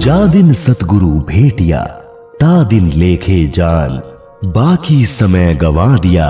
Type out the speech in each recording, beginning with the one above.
जा दिन सतगुरु भेटिया, ता दिन लेखे जान, बाकी समय गंवा दिया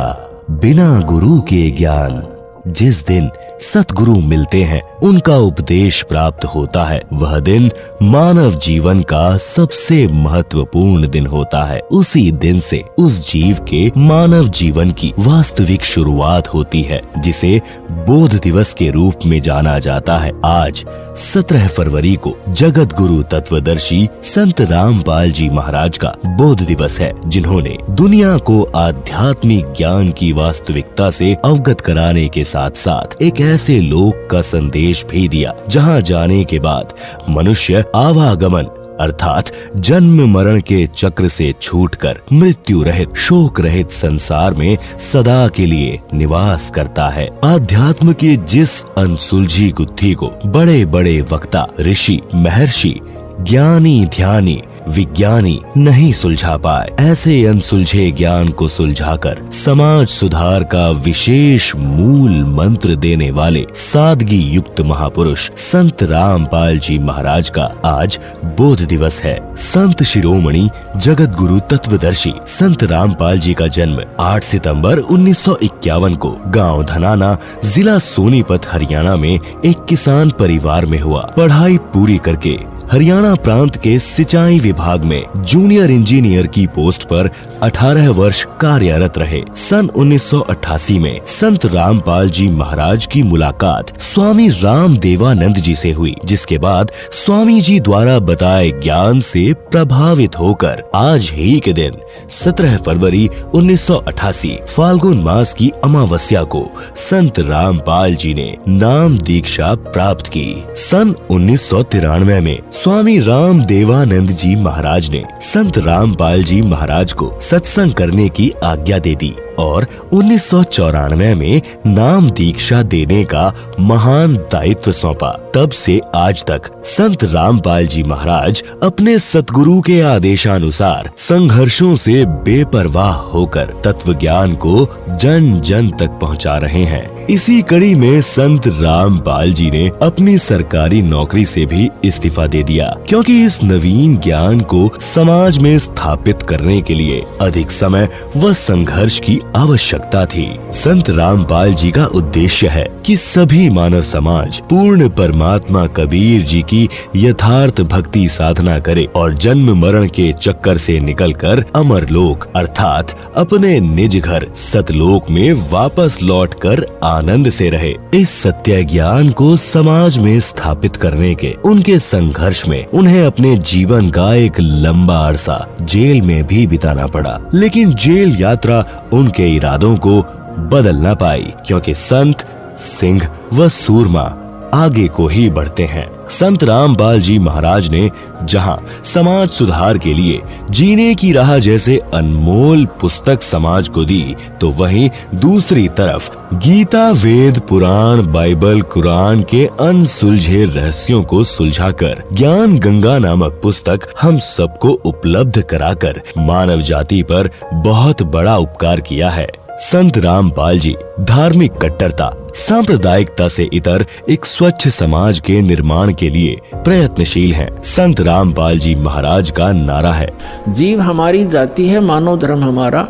बिना गुरु के ज्ञान। जिस दिन सतगुरु मिलते हैं, उनका उपदेश प्राप्त होता है, वह दिन मानव जीवन का सबसे महत्वपूर्ण दिन होता है। उसी दिन से उस जीव के मानव जीवन की वास्तविक शुरुआत होती है, जिसे बोध दिवस के रूप में जाना जाता है। आज 17 फरवरी को जगत गुरु तत्वदर्शी संत रामपाल जी महाराज का बोध दिवस है, जिन्होंने दुनिया को आध्यात्मिक ज्ञान की वास्तविकता से अवगत कराने के साथ साथ एक ऐसे लोक का संदेश भी दिया, जहां जाने के बाद मनुष्य आवागमन अर्थात जन्म मरण के चक्र से छूटकर मृत्यु रहित शोक रहित संसार में सदा के लिए निवास करता है। आध्यात्म की जिस अनसुलझी गुत्थी को बड़े बड़े वक्ता, ऋषि, महर्षि, ज्ञानी, ध्यानी, विज्ञानी नहीं सुलझा पाए, ऐसे अनसुलझे ज्ञान को सुलझाकर समाज सुधार का विशेष मूल मंत्र देने वाले सादगी युक्त महापुरुष संत रामपाल जी महाराज का आज बोध दिवस है। संत शिरोमणि जगत गुरु तत्वदर्शी संत रामपाल जी का जन्म 8 सितंबर 1951 को गांव धनाना, जिला सोनीपत, हरियाणा में एक किसान परिवार में हुआ। पढ़ाई पूरी करके हरियाणा प्रांत के सिंचाई विभाग में जूनियर इंजीनियर की पोस्ट पर 18 वर्ष कार्यरत रहे। सन 1988 में संत रामपाल जी महाराज की मुलाकात स्वामी रामदेवानंद जी से हुई, जिसके बाद स्वामी जी द्वारा बताए ज्ञान से प्रभावित होकर आज ही के दिन 17 फरवरी 1988 फाल्गुन मास की अमावस्या को संत रामपाल जी ने नाम दीक्षा प्राप्त की। सन 1993 में स्वामी रामदेवानंद जी महाराज ने संत रामपाल जी महाराज को सत्संग करने की आज्ञा दे दी और 1994 में नाम दीक्षा देने का महान दायित्व सौंपा। तब से आज तक संत रामपाल जी महाराज अपने सतगुरु के आदेशानुसार संघर्षों से बेपरवाह होकर तत्व ज्ञान को जन जन तक पहुंचा रहे हैं। इसी कड़ी में संत रामपाल जी ने अपनी सरकारी नौकरी से भी इस्तीफा दे दिया, क्योंकि इस नवीन ज्ञान को समाज में स्थापित करने के लिए अधिक समय व संघर्ष की आवश्यकता थी। संत रामपाल जी का उद्देश्य है कि सभी मानव समाज पूर्ण परमात्मा कबीर जी की यथार्थ भक्ति साधना करे और जन्म मरण के चक्कर से निकलकर अमर लोक अर्थात अपने निज घर सतलोक में वापस लौटकर आनंद से रहे। इस सत्य ज्ञान को समाज में स्थापित करने के उनके संघर्ष में उन्हें अपने जीवन का एक लंबा अरसा जेल में भी बिताना पड़ा, लेकिन जेल यात्रा उनके इरादों को बदल न पाई, क्योंकि संत, सिंह व सूरमा आगे को ही बढ़ते हैं। संत रामपाल जी महाराज ने जहां समाज सुधार के लिए जीने की राह जैसे अनमोल पुस्तक समाज को दी, तो वहीं दूसरी तरफ गीता, वेद, पुराण, बाइबल, कुरान के अनसुलझे रहस्यों को सुलझाकर ज्ञान गंगा नामक पुस्तक हम सबको उपलब्ध कराकर मानव जाति पर बहुत बड़ा उपकार किया है। संत रामपाल जी धार्मिक कट्टरता, सांप्रदायिकता से इतर एक स्वच्छ समाज के निर्माण के लिए प्रयत्नशील हैं। संत रामपाल जी महाराज का नारा है, जीव हमारी जाति है, मानव धर्म हमारा,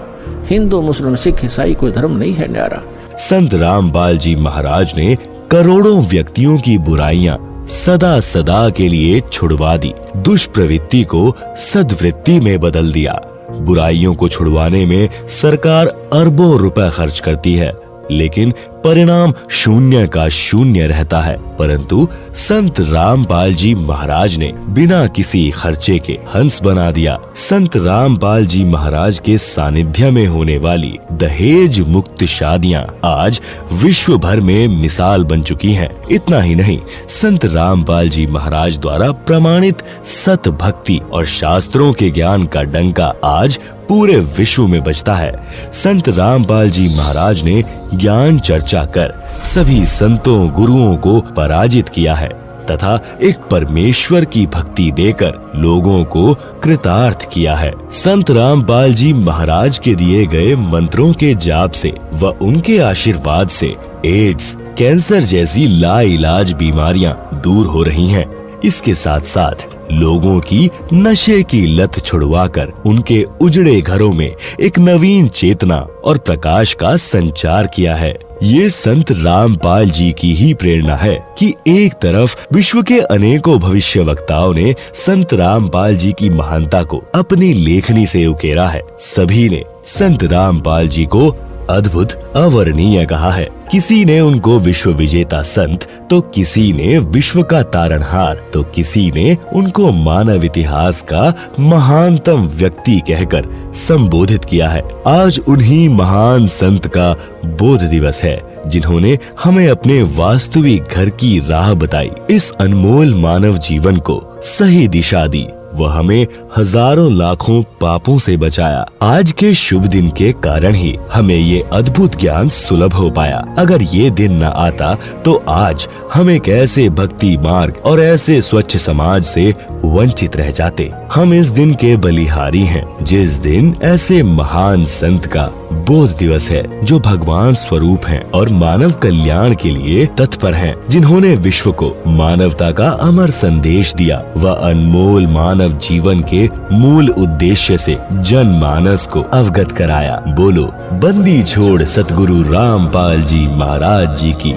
हिंदू मुस्लिम सिख ईसाई कोई धर्म नहीं है न्यारा। संत रामपाल जी महाराज ने करोड़ों व्यक्तियों की बुराइयां सदा सदा के लिए छुड़वा दी, दुष्प्रवृत्ति को सद्वृत्ति में बदल दिया। बुराइयों को छुड़वाने में सरकार अरबों रुपए खर्च करती है, लेकिन परिणाम शून्य का शून्य रहता है। परंतु संत रामपाल जी महाराज ने बिना किसी खर्चे के हंस बना दिया। संत रामपाल जी महाराज के सानिध्य में होने वाली दहेज मुक्त शादियां आज विश्व भर में मिसाल बन चुकी हैं। इतना ही नहीं, संत रामपाल जी महाराज द्वारा प्रमाणित सत भक्ति और शास्त्रों के ज्ञान का डंका आज पूरे विश्व में बजता है। संत रामपाल जी महाराज ने ज्ञान चर्चा कर सभी संतों गुरुओं को पराजित किया है तथा एक परमेश्वर की भक्ति देकर लोगों को कृतार्थ किया है। संत रामपाल जी महाराज के दिए गए मंत्रों के जाप से व उनके आशीर्वाद से एड्स, कैंसर जैसी लाइलाज बीमारियां दूर हो रही हैं। इसके साथ साथ लोगों की नशे की लत छुड़वाकर उनके उजड़े घरों में एक नवीन चेतना और प्रकाश का संचार किया है। ये संत रामपाल जी की ही प्रेरणा है कि एक तरफ विश्व के अनेकों भविष्यवक्ताओं ने संत रामपाल जी की महानता को अपनी लेखनी से उकेरा है। सभी ने संत रामपाल जी को अद्भुत, अवर्णीय कहा है। किसी ने उनको विश्व विजेता संत, तो किसी ने विश्व का तारणहार, तो किसी ने उनको मानव इतिहास का महानतम व्यक्ति कहकर संबोधित किया है। आज उन्हीं महान संत का बोध दिवस है, जिन्होंने हमें अपने वास्तविक घर की राह बताई, इस अनमोल मानव जीवन को सही दिशा दी, वह हमें हजारों लाखों पापों से बचाया। आज के शुभ दिन के कारण ही हमें ये अद्भुत ज्ञान सुलभ हो पाया। अगर ये दिन न आता तो आज हम एक ऐसे भक्ति मार्ग और ऐसे स्वच्छ समाज से वंचित रह जाते। हम इस दिन के बलिहारी हैं, जिस दिन ऐसे महान संत का बोध दिवस है, जो भगवान स्वरूप हैं और मानव कल्याण के लिए तत्पर हैं, जिन्होंने विश्व को मानवता का अमर संदेश दिया। वह अनमोल मानव जीवन के मूल उद्देश्य से जनमानस को अवगत कराया। बोलो बंदी छोड़ सतगुरु रामपाल जी महाराज जी की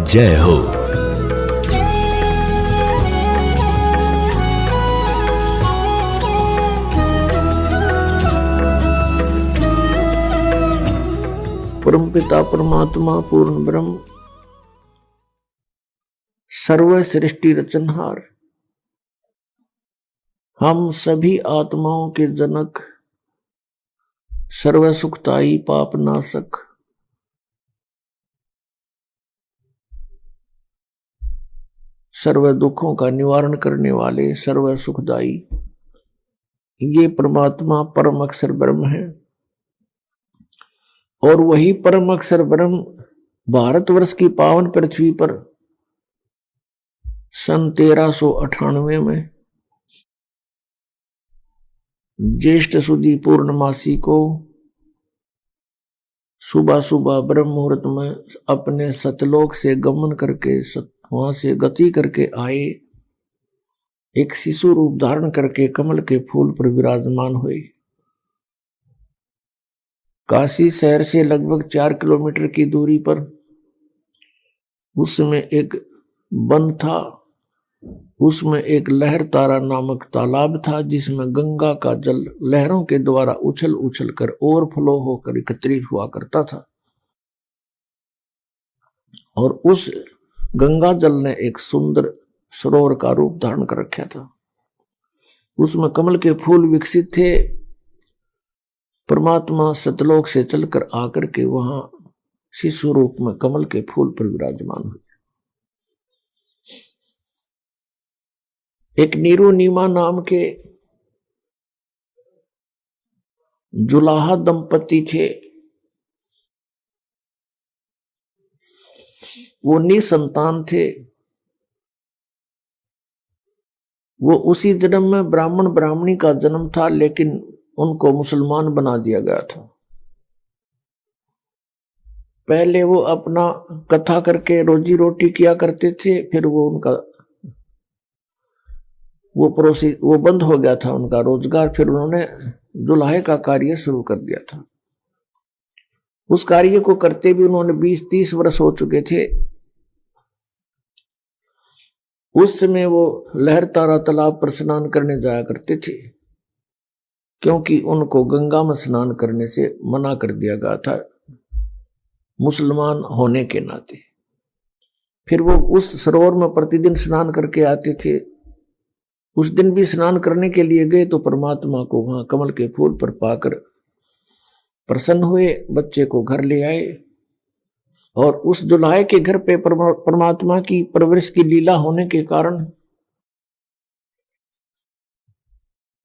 जय हो। परम पिता परमात्मा पूर्ण ब्रह्म सर्व सृष्टि रचनहार, हम सभी आत्माओं के जनक, सर्व सुखदाई पाप नाशक, सर्व दुखों का निवारण करने वाले, सर्व सुखदाई, ये परमात्मा परम अक्षर ब्रह्म है। और वही परम अक्षर ब्रह्म भारतवर्ष की पावन पृथ्वी पर सन 1398 में ज्येष्ठ सुदी पूर्णमासी को सुबह सुबह ब्रह्म मुहूर्त में अपने सतलोक से गमन करके वहां से गति करके आए, एक शिशु रूप धारण करके कमल के फूल पर विराजमान हुए। काशी शहर से लगभग 4 किलोमीटर की दूरी पर उसमें एक वन था, उसमें एक लहर तारा नामक तालाब था, जिसमें गंगा का जल लहरों के द्वारा उछल उछल कर ओवरफ्लो होकर एकत्रित हुआ करता था। और उस गंगा जल ने एक सुंदर सरोवर का रूप धारण कर रखा था। उसमें कमल के फूल विकसित थे। परमात्मा सतलोक से चलकर आकर के वहां शिशु रूप में कमल के फूल पर विराजमान हुए। एक नीरू नीमा नाम के जुलाहा दंपति थे। वो निसंतान थे। वो उसी जन्म में ब्राह्मण ब्राह्मणी का जन्म था, लेकिन उनको मुसलमान बना दिया गया था। पहले वो अपना कथा करके रोजी रोटी किया करते थे, फिर वो उनका वो बंद हो गया था उनका रोजगार। फिर उन्होंने जुलाहे का कार्य शुरू कर दिया था। उस कार्य को करते भी उन्होंने 20-30 वर्ष हो चुके थे। उस समय वो लहर तारा तालाब पर स्नान करने जाया करते थे, क्योंकि उनको गंगा में स्नान करने से मना कर दिया गया था मुसलमान होने के नाते। फिर वो उस सरोवर में प्रतिदिन स्नान करके आते थे। उस दिन भी स्नान करने के लिए गए तो परमात्मा को वहां कमल के फूल पर पाकर प्रसन्न हुए, बच्चे को घर ले आए। और उस जुलाहे के घर पे परमात्मा की परवरिश की लीला होने के कारण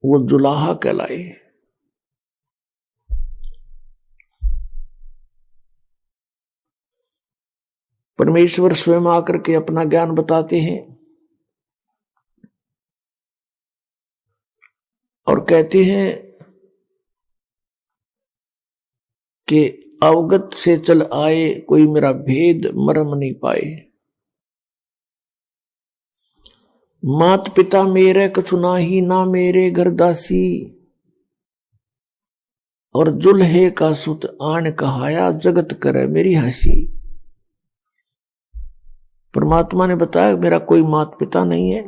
वो जुलाहा कहलाए। परमेश्वर स्वयं आकर के अपना ज्ञान बताते हैं और कहते हैं कि अवगत से चल आए, कोई मेरा भेद मरम नहीं पाए। मात पिता मेरे कछु नाही, ना मेरे घर दासी, और जुल्हे का सुत आन कहाया, जगत करे मेरी हंसी। परमात्मा ने बताया मेरा कोई माता पिता नहीं है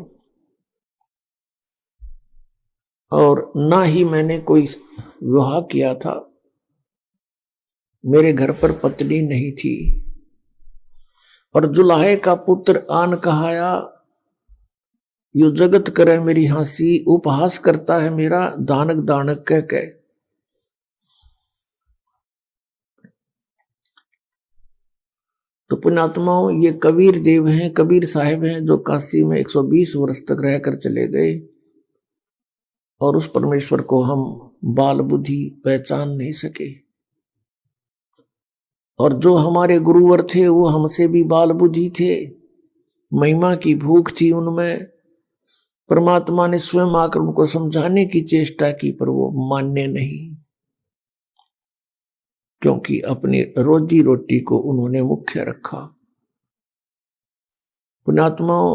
और ना ही मैंने कोई विवाह किया था, मेरे घर पर पत्नी नहीं थी, और जुलाहे का पुत्र आन कहाया, यो जगत करे मेरी हंसी। उपहास करता है मेरा दानक दानक कह के। तो पुण्यात्माओं, ये कबीर देव हैं, कबीर साहिब हैं, जो काशी में 120 वर्ष तक रहकर चले गए और उस परमेश्वर को हम बाल बुद्धि पहचान नहीं सके। और जो हमारे गुरुवर थे वो हमसे भी बाल बुद्धि थे, महिमा की भूख थी उनमें। परमात्मा ने स्वयं आकर उनको समझाने की चेष्टा की, पर वो मानने नहीं, क्योंकि अपनी रोजी रोटी को उन्होंने मुख्य रखा। पुण्यात्माओं,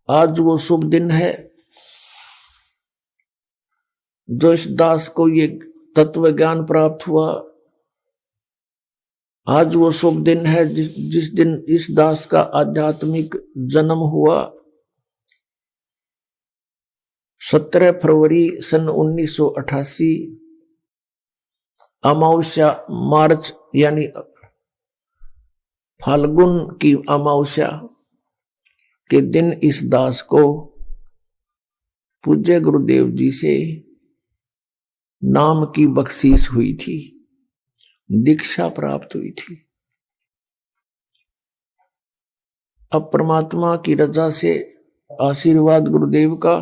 आज वो शुभ दिन है जो इस दास को ये तत्व ज्ञान प्राप्त हुआ। आज वो शुभ दिन है जिस दिन इस दास का आध्यात्मिक जन्म हुआ। 17 फरवरी सन 1988 अमावस्या, मार्च यानी फाल्गुन की अमावस्या के दिन इस दास को पूज्य गुरुदेव जी से नाम की बख्शीश हुई थी, दीक्षा प्राप्त हुई थी। अब परमात्मा की रजा से आशीर्वाद गुरुदेव का,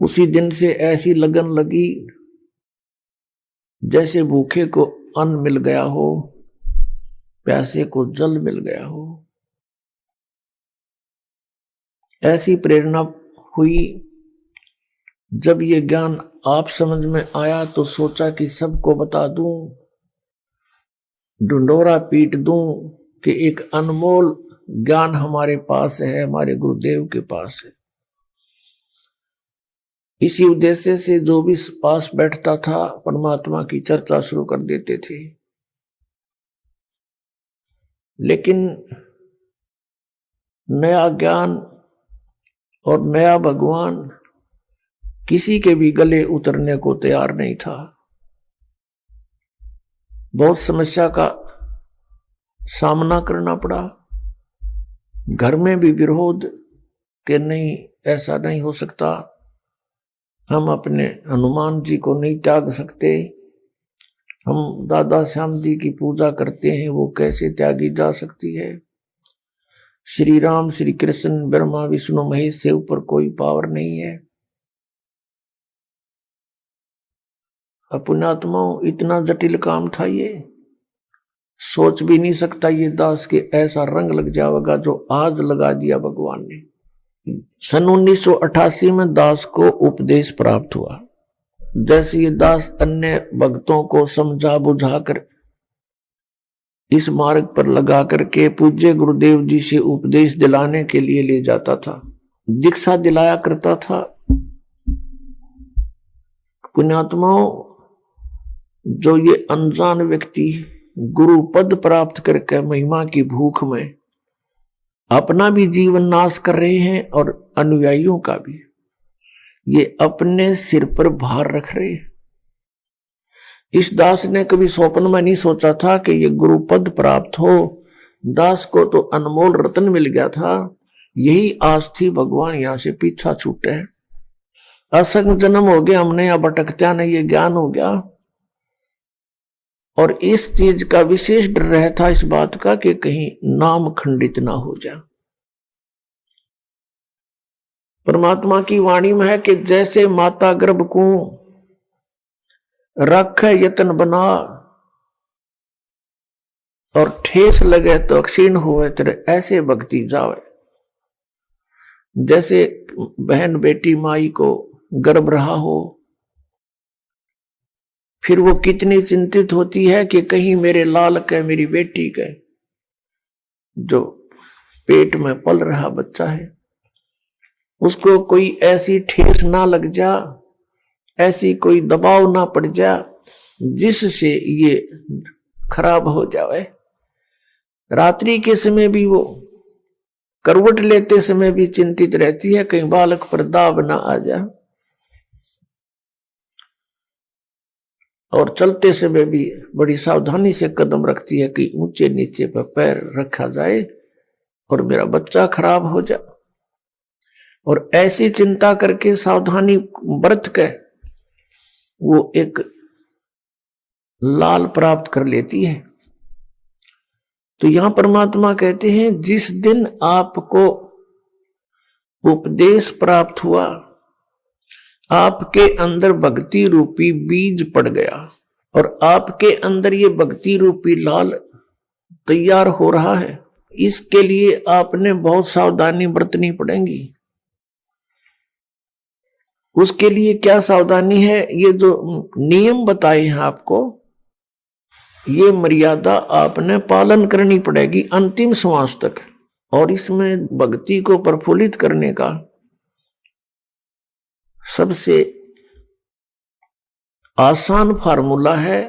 उसी दिन से ऐसी लगन लगी जैसे भूखे को अन्न मिल गया हो, प्यासे को जल मिल गया हो। ऐसी प्रेरणा हुई। जब ये ज्ञान आप समझ में आया तो सोचा कि सबको बता दूं, ढुंढोरा पीट दूं कि एक अनमोल ज्ञान हमारे पास है, हमारे गुरुदेव के पास है। इसी उद्देश्य से जो भी पास बैठता था परमात्मा की चर्चा शुरू कर देते थे। लेकिन नया ज्ञान और नया भगवान किसी के भी गले उतरने को तैयार नहीं था। बहुत समस्या का सामना करना पड़ा, घर में भी विरोध कि नहीं, ऐसा नहीं हो सकता, हम अपने हनुमान जी को नहीं त्याग सकते, हम दादा श्याम जी की पूजा करते हैं, वो कैसे त्यागी जा सकती है। श्री राम श्री कृष्ण ब्रह्मा विष्णु महेश से ऊपर कोई पावर नहीं है। पुण्यात्माओं, इतना जटिल काम था ये, सोच भी नहीं सकता ये दास के ऐसा रंग लग जाएगा जो आज लगा दिया भगवान ने। सन 1988 में दास को उपदेश प्राप्त हुआ। जैसे ये दास अन्य भक्तों को समझा बुझाकर इस मार्ग पर लगा करके पूज्य गुरुदेव जी से उपदेश दिलाने के लिए ले जाता था, दीक्षा दिलाया करता था। पुण्यात्माओं, जो ये अनजान व्यक्ति गुरु पद प्राप्त करके महिमा की भूख में अपना भी जीवन नाश कर रहे हैं और अनुयायियों का भी, ये अपने सिर पर भार रख रहे हैं। इस दास ने कभी स्वप्न में नहीं सोचा था कि ये गुरु पद प्राप्त हो। दास को तो अनमोल रत्न मिल गया था, यही आस थी भगवान यहां से पीछा छूटे हैं। असंग जन्म हो गया हमने, अब अटकत्या नहीं, ये ज्ञान हो गया। और इस चीज का विशेष डर रहता इस बात का कि कहीं नाम खंडित ना हो जाए। परमात्मा की वाणी में है कि जैसे माता गर्भ को रख यतन बना और ठेस लगे तो क्षीण हुए तेरे, ऐसे भक्ति जावे। जैसे बहन बेटी माई को गर्भ रहा हो, फिर वो कितनी चिंतित होती है कि कहीं मेरे लाल के, मेरी बेटी के जो पेट में पल रहा बच्चा है, उसको कोई ऐसी ठेस ना लग जा, ऐसी कोई दबाव ना पड़ जा जिससे ये खराब हो जाए। रात्रि के समय भी वो करवट लेते समय भी चिंतित रहती है कहीं बालक पर दाब ना आ जाए, और चलते समय भी बड़ी सावधानी से कदम रखती है कि ऊंचे नीचे पर पैर रखा जाए और मेरा बच्चा खराब हो जाए। और ऐसी चिंता करके सावधानी बरत के वो एक लाल प्राप्त कर लेती है। तो यहां परमात्मा कहते हैं जिस दिन आपको उपदेश प्राप्त हुआ, आपके अंदर भक्ति रूपी बीज पड़ गया और आपके अंदर ये भक्ति रूपी लाल तैयार हो रहा है, इसके लिए आपने बहुत सावधानी बरतनी पड़ेगी। उसके लिए क्या सावधानी है? ये जो नियम बताए हैं आपको, ये मर्यादा आपने पालन करनी पड़ेगी अंतिम श्वास तक। और इसमें भक्ति को प्रफुल्लित करने का सबसे आसान फार्मूला है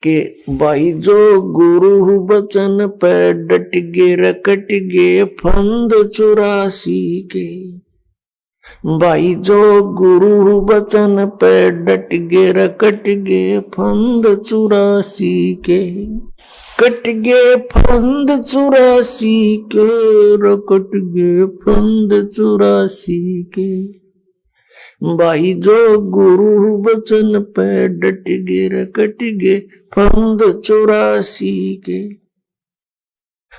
कि भाई जो गुरु बचन पे डट गे रकट गे फंद 84 के। भाई जो गुरु बचन पे डट गे रकट गे फंद 84 के। कट गे फंद 84 के, रकट गे फंद 84 के। भाई जो गुरु बचन पे डट गे रकट गे फंद 84 के।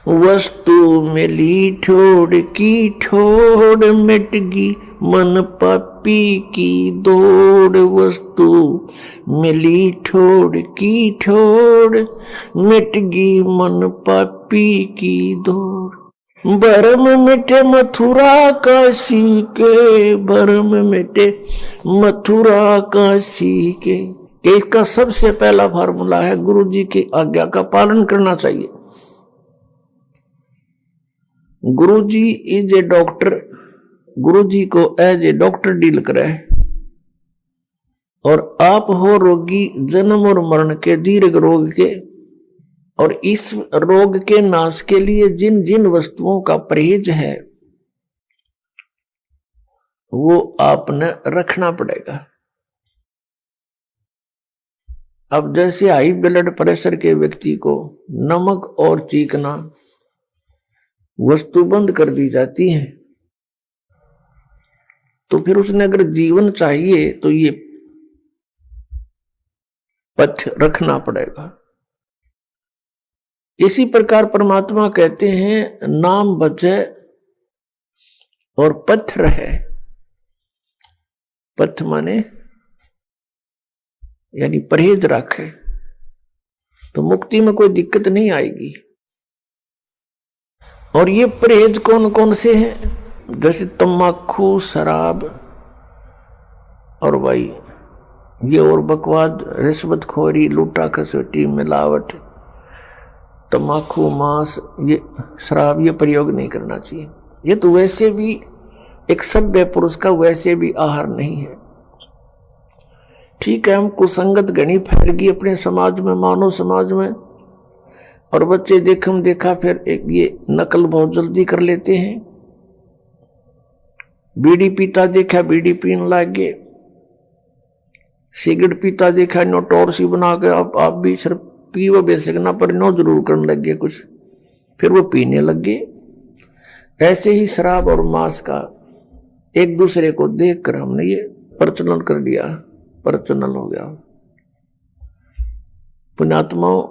वस्तु मिली ठोड़ की ठोड़ मिटगी मन पापी की दौड़। वस्तु मिली ठोड़ की ठोड़ मिटगी मन पापी की दौड़। भरम मिटे मथुरा काशी के, भरम मिटे मथुरा काशी के। इसका सबसे पहला फार्मूला है गुरु जी की आज्ञा का पालन करना चाहिए। गुरु जी इज ए डॉक्टर, गुरु जी को एज ए डॉक्टर डील करे, और आप हो रोगी जन्म और मरण के, दीर्घ रोग के। और इस रोग के नाश के लिए जिन जिन वस्तुओं का परहेज है वो आपने रखना पड़ेगा। अब जैसे हाई ब्लड प्रेशर के व्यक्ति को नमक और चीकना वस्तु बंद कर दी जाती है, तो फिर उसने अगर जीवन चाहिए तो ये पथ्य रखना पड़ेगा। इसी प्रकार परमात्मा कहते हैं नाम बचे और पथ्य रहे। पथ्य माने यानी परहेज रखे तो मुक्ति में कोई दिक्कत नहीं आएगी। और ये परहेज कौन कौन से हैं? जैसे तम्बाकू, शराब और भाई ये और बकवाद, रिश्वतखोरी, लूटा खसोटी, मिलावट, तम्बाकू, मांस, ये शराब, ये प्रयोग नहीं करना चाहिए। ये तो वैसे भी एक सभ्य पुरुष का वैसे भी आहार नहीं है। ठीक है, हम कुसंगत घनी फैल गई अपने समाज में, मानव समाज में, और बच्चे देखम देखा फिर एक ये नकल बहुत जल्दी कर लेते हैं। बीड़ी पीता देखा बीड़ी पीने लग गए, सिगरेट पीता देखा नो टोर सी बना के आप भी सिर्फ पीवो बेसिक ना पर नो जरूर करने लग गए कुछ, फिर वो पीने लग गए। ऐसे ही शराब और मांस का एक दूसरे को देखकर हमने ये प्रचलन कर दिया, प्रचलन हो गया। पुण्यात्माओं,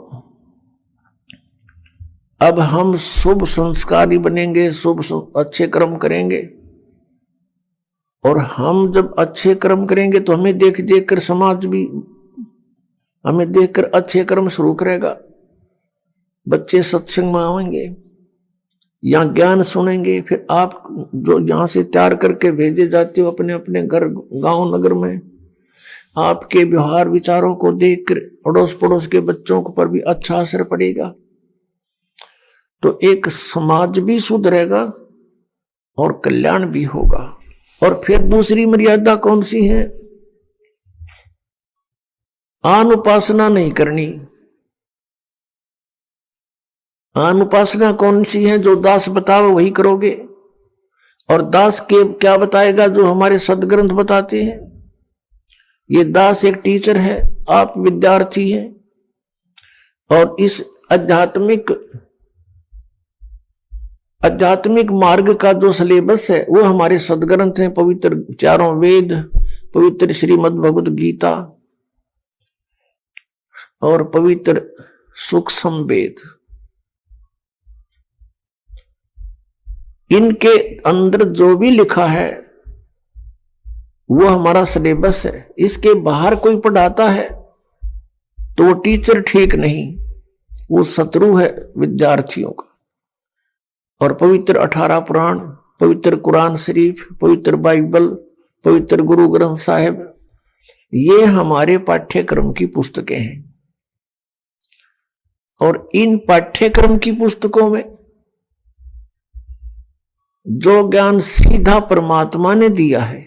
अब हम शुभ संस्कारी बनेंगे, शुभ अच्छे कर्म करेंगे, और हम जब अच्छे कर्म करेंगे तो हमें देख देख कर समाज भी हमें देखकर अच्छे कर्म शुरू करेगा। बच्चे सत्संग में आएंगे, यहाँ ज्ञान सुनेंगे, फिर आप जो यहाँ से तैयार करके भेजे जाते हो अपने अपने घर गांव नगर में, आपके व्यवहार विचारों को देखकर अड़ोस पड़ोस के बच्चों पर भी अच्छा असर पड़ेगा। तो एक समाज भी सुधरेगा और कल्याण भी होगा। और फिर दूसरी मर्यादा कौन सी है? अनुपासना नहीं करनी। अनुपासना कौन सी है? जो दास बताओ वही करोगे। और दास के क्या बताएगा? जो हमारे सदग्रंथ बताते हैं। ये दास एक टीचर है, आप विद्यार्थी हैं, और इस आध्यात्मिक मार्ग का जो सिलेबस है वो हमारे सदग्रंथ हैं, पवित्र चारों वेद, पवित्र श्रीमद् भगवत गीता और पवित्र सूक्ष्म वेद। इनके अंदर जो भी लिखा है वो हमारा सिलेबस है। इसके बाहर कोई पढ़ाता है तो वो टीचर ठीक नहीं, वो शत्रु है विद्यार्थियों का। और पवित्र 18 पुराण, पवित्र कुरान शरीफ, पवित्र बाइबल, पवित्र गुरु ग्रंथ साहिब, ये हमारे पाठ्यक्रम की पुस्तकें हैं। और इन पाठ्यक्रम की पुस्तकों में जो ज्ञान सीधा परमात्मा ने दिया है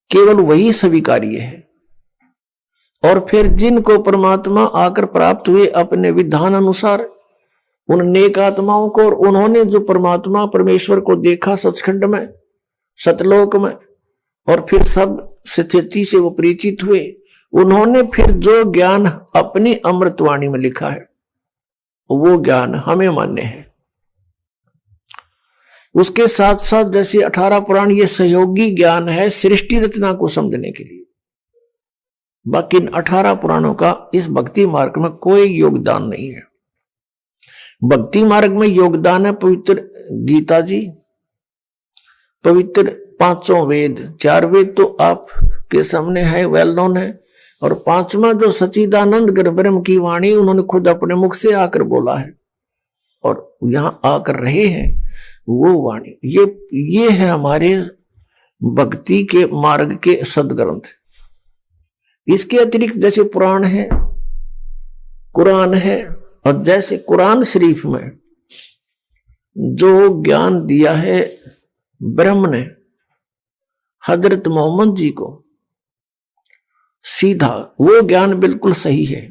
केवल वही स्वीकार्य है। और फिर जिनको परमात्मा आकर प्राप्त हुए अपने विधान अनुसार, उन नेक आत्माओं को, और उन्होंने जो परमात्मा परमेश्वर को देखा सचखंड में, सतलोक में, और फिर सब स्थिति से वो परिचित हुए, उन्होंने फिर जो ज्ञान अपनी अमृतवाणी में लिखा है वो ज्ञान हमें मान्य है। उसके साथ साथ जैसे 18 पुराण ये सहयोगी ज्ञान है सृष्टि रचना को समझने के लिए। बाकी इन 18 पुराणों का इस भक्ति मार्ग में कोई योगदान नहीं है। भक्ति मार्ग में योगदान है पवित्र गीता जी, पवित्र 5 वेद, 4 वेद तो आपके सामने है, वेल नोन है, और 5वां जो सच्चिदानंद ब्रह्म की वाणी उन्होंने खुद अपने मुख से आकर बोला है और यहां आकर रहे हैं, वो वाणी ये है हमारे भक्ति के मार्ग के सदग्रंथ। इसके अतिरिक्त जैसे पुराण है, कुरान है, और जैसे कुरान शरीफ में जो ज्ञान दिया है ब्रह्म ने हजरत मोहम्मद जी को सीधा, वो ज्ञान बिल्कुल सही है।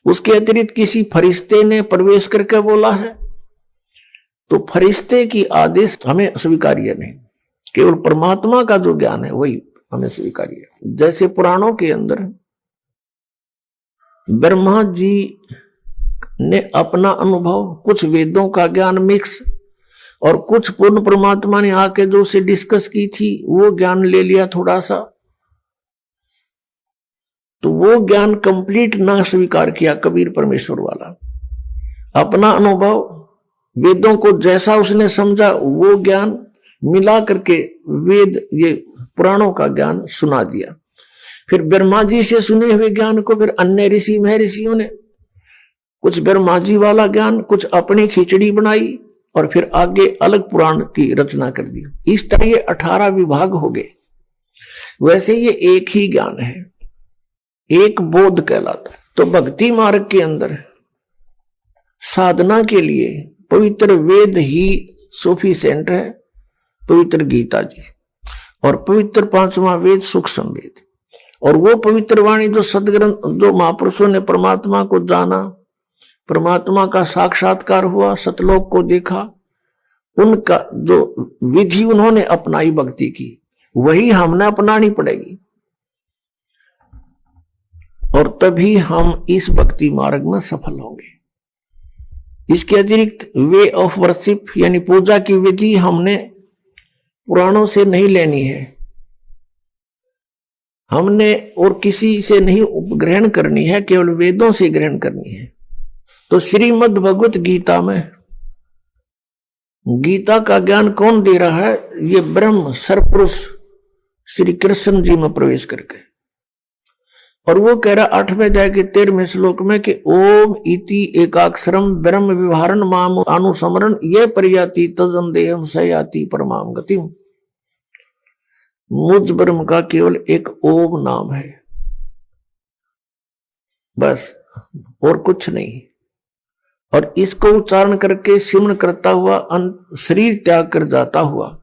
उसके अतिरिक्त किसी फरिश्ते ने प्रवेश करके बोला है तो फरिश्ते की आदेश हमें स्वीकार्य नहीं, केवल परमात्मा का जो ज्ञान है वही हमें स्वीकार्य है। जैसे पुराणों के अंदर ब्रह्मा जी ने अपना अनुभव, कुछ वेदों का ज्ञान मिक्स, और कुछ पूर्ण परमात्मा ने आके जो उसे डिस्कस की थी वो ज्ञान ले लिया थोड़ा सा, तो वो ज्ञान कंप्लीट ना स्वीकार किया कबीर परमेश्वर वाला। अपना अनुभव, वेदों को जैसा उसने समझा वो ज्ञान मिला करके वेद, ये पुराणों का ज्ञान सुना दिया। फिर ब्रह्मा जी से सुने हुए ज्ञान को फिर अन्य ऋषि महर्षियों ने कुछ ब्रह्मा जी वाला ज्ञान, कुछ अपनी खिचड़ी बनाई और फिर आगे अलग पुराण की रचना कर दी। इस तरह ये 18 विभाग हो गए। वैसे ये एक ही ज्ञान है, एक बोध कहलाता है। तो भक्ति मार्ग के अंदर साधना के लिए पवित्र वेद ही सफिशिएंट है, पवित्र गीता जी, और पवित्र 5वां वेद सूक्ष्म वेद, और वो पवित्र वाणी जो सदग्रंथ, जो महापुरुषों ने परमात्मा को जाना, परमात्मा का साक्षात्कार हुआ, सतलोक को देखा, उनका जो विधि उन्होंने अपनाई भक्ति की, वही हमने अपनानी पड़ेगी, और तभी हम इस भक्ति मार्ग में सफल होंगे। इसके अतिरिक्त वे ऑफ वर्शिप यानी पूजा की विधि हमने पुराणों से नहीं लेनी है, हमने और किसी से नहीं ग्रहण करनी है, केवल वेदों से ग्रहण करनी है। तो श्रीमद् भगवत गीता में गीता का ज्ञान कौन दे रहा है? ये ब्रह्म सरपुरुष श्री कृष्ण जी में प्रवेश करके, और वो कह रहा 8वें अध्याय के 13वें श्लोक में कि ओम इति एकाक्षरम ब्रह्म विवहारण माम अनुसमरण ये परियाति तजम देहम सयाति परमाम गतिम। मुझ ब्रह्म का केवल एक ओम नाम है, बस, और कुछ नहीं। और इसको उच्चारण करके सिमरण करता हुआ शरीर त्याग कर जाता हुआ,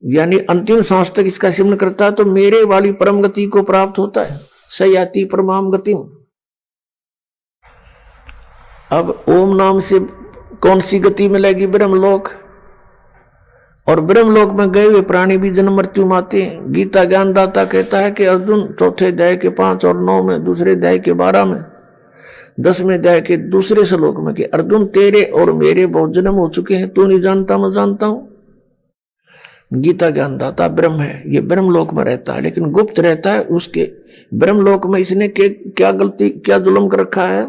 यानी अंतिम सांस तक इसका सिमरण करता है, तो मेरे वाली परम गति को प्राप्त होता है। सयाति परमाम गतिम। अब ओम नाम से कौन सी गति मिलेगी? ब्रह्मलोक। और ब्रह्मलोक में गए हुए प्राणी भी जन्म मृत्यु माते हैं। गीता ज्ञानदाता कहता है कि अर्जुन, चौथे अध्याय के 5 और 9 में, दूसरे अध्याय के 12 में, 10वें अध्याय के दूसरे श्लोक में, कि अर्जुन तेरे और मेरे बहुत जन्म हो चुके हैं, तू नहीं जानता मैं जानता हूं। गीता ज्ञानदाता ब्रह्म है, ये ब्रह्मलोक में रहता है, लेकिन गुप्त रहता है। उसके ब्रह्मलोक में इसने क्या गलती, क्या जुल्म कर रखा है?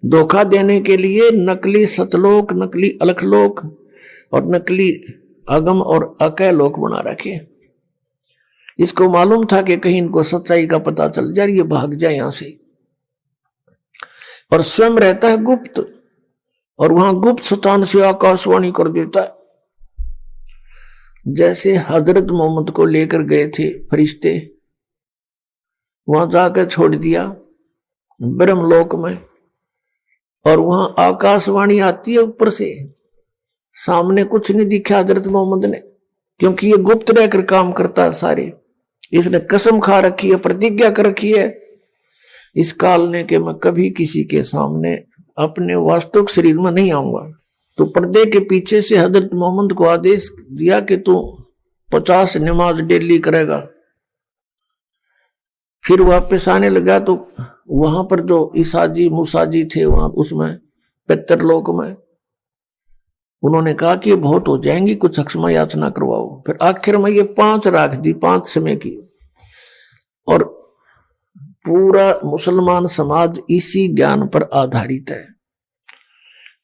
धोखा देने के लिए नकली सतलोक, नकली अलखलोक और नकली अगम और अकय लोक बना रखे। इसको मालूम था कि कहीं इनको सच्चाई का पता चल जाए, ये भाग जाए यहां से, और स्वयं रहता है गुप्त, और वहां गुप्त स्थान से आकाशवाणी कर देता है। जैसे हजरत मोहम्मद को लेकर गए थे फरिश्ते, वहां जाकर छोड़ दिया ब्रह्मलोक में, और वहां आकाशवाणी आती है ऊपर से। सामने कुछ नहीं दिखा हजरत मोहम्मद ने, क्योंकि ये गुप्त रहकर काम करता है सारे। इसने कसम खा रखी है, प्रतिज्ञा कर रखी है इस काल ने कि मैं कभी किसी के सामने अपने वास्तविक शरीर में नहीं आऊंगा। तो पर्दे के पीछे से हजरत मोहम्मद को आदेश दिया कि तू 50 नमाज डेली करेगा। फिर वापस आने लगा तो वहां पर जो ईसाजी मूसाजी थे वहां उसमें पितरलोक में, उन्होंने कहा कि ये बहुत हो जाएंगी, कुछ क्षमा याचना करवाओ। फिर आखिर में ये 5 राख दी, 5 समय की। और पूरा मुसलमान समाज इसी ज्ञान पर आधारित है।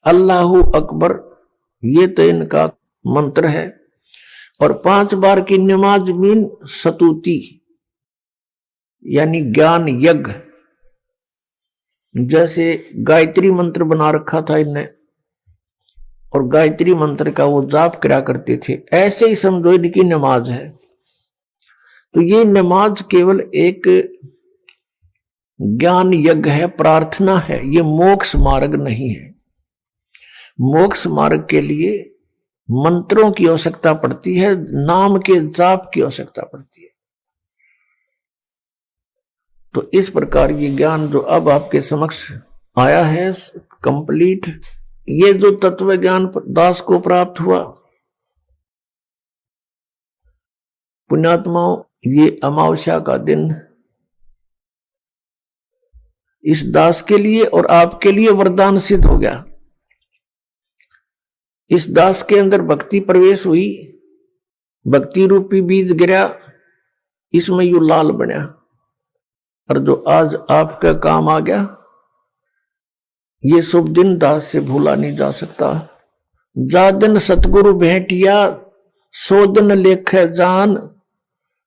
अल्लाहु अकबर ये तो इनका मंत्र है। और 5 बार की नमाज मीन सतुति, यानी ज्ञान यज्ञ। जैसे गायत्री मंत्र बना रखा था इनने, और गायत्री मंत्र का वो जाप करा करते थे, ऐसे ही समझो इनकी नमाज है। तो ये नमाज केवल एक ज्ञान यज्ञ है, प्रार्थना है, ये मोक्ष मार्ग नहीं है। मोक्ष मार्ग के लिए मंत्रों की आवश्यकता पड़ती है, नाम के जाप की आवश्यकता पड़ती है। तो इस प्रकार ये ज्ञान जो अब आपके समक्ष आया है कंप्लीट, ये जो तत्व ज्ञान दास को प्राप्त हुआ, पुण्यात्माओं, ये अमावस्या का दिन इस दास के लिए और आपके लिए वरदान सिद्ध हो गया। इस दास के अंदर भक्ति प्रवेश हुई, भक्ति रूपी बीज गिरा, इसमें यू लाल बना, और जो आज आपका काम आ गया, ये शुभ दिन दास से भूला नहीं जा सकता। जा दिन सतगुरु भेंटिया, सो दिन लेखे जान,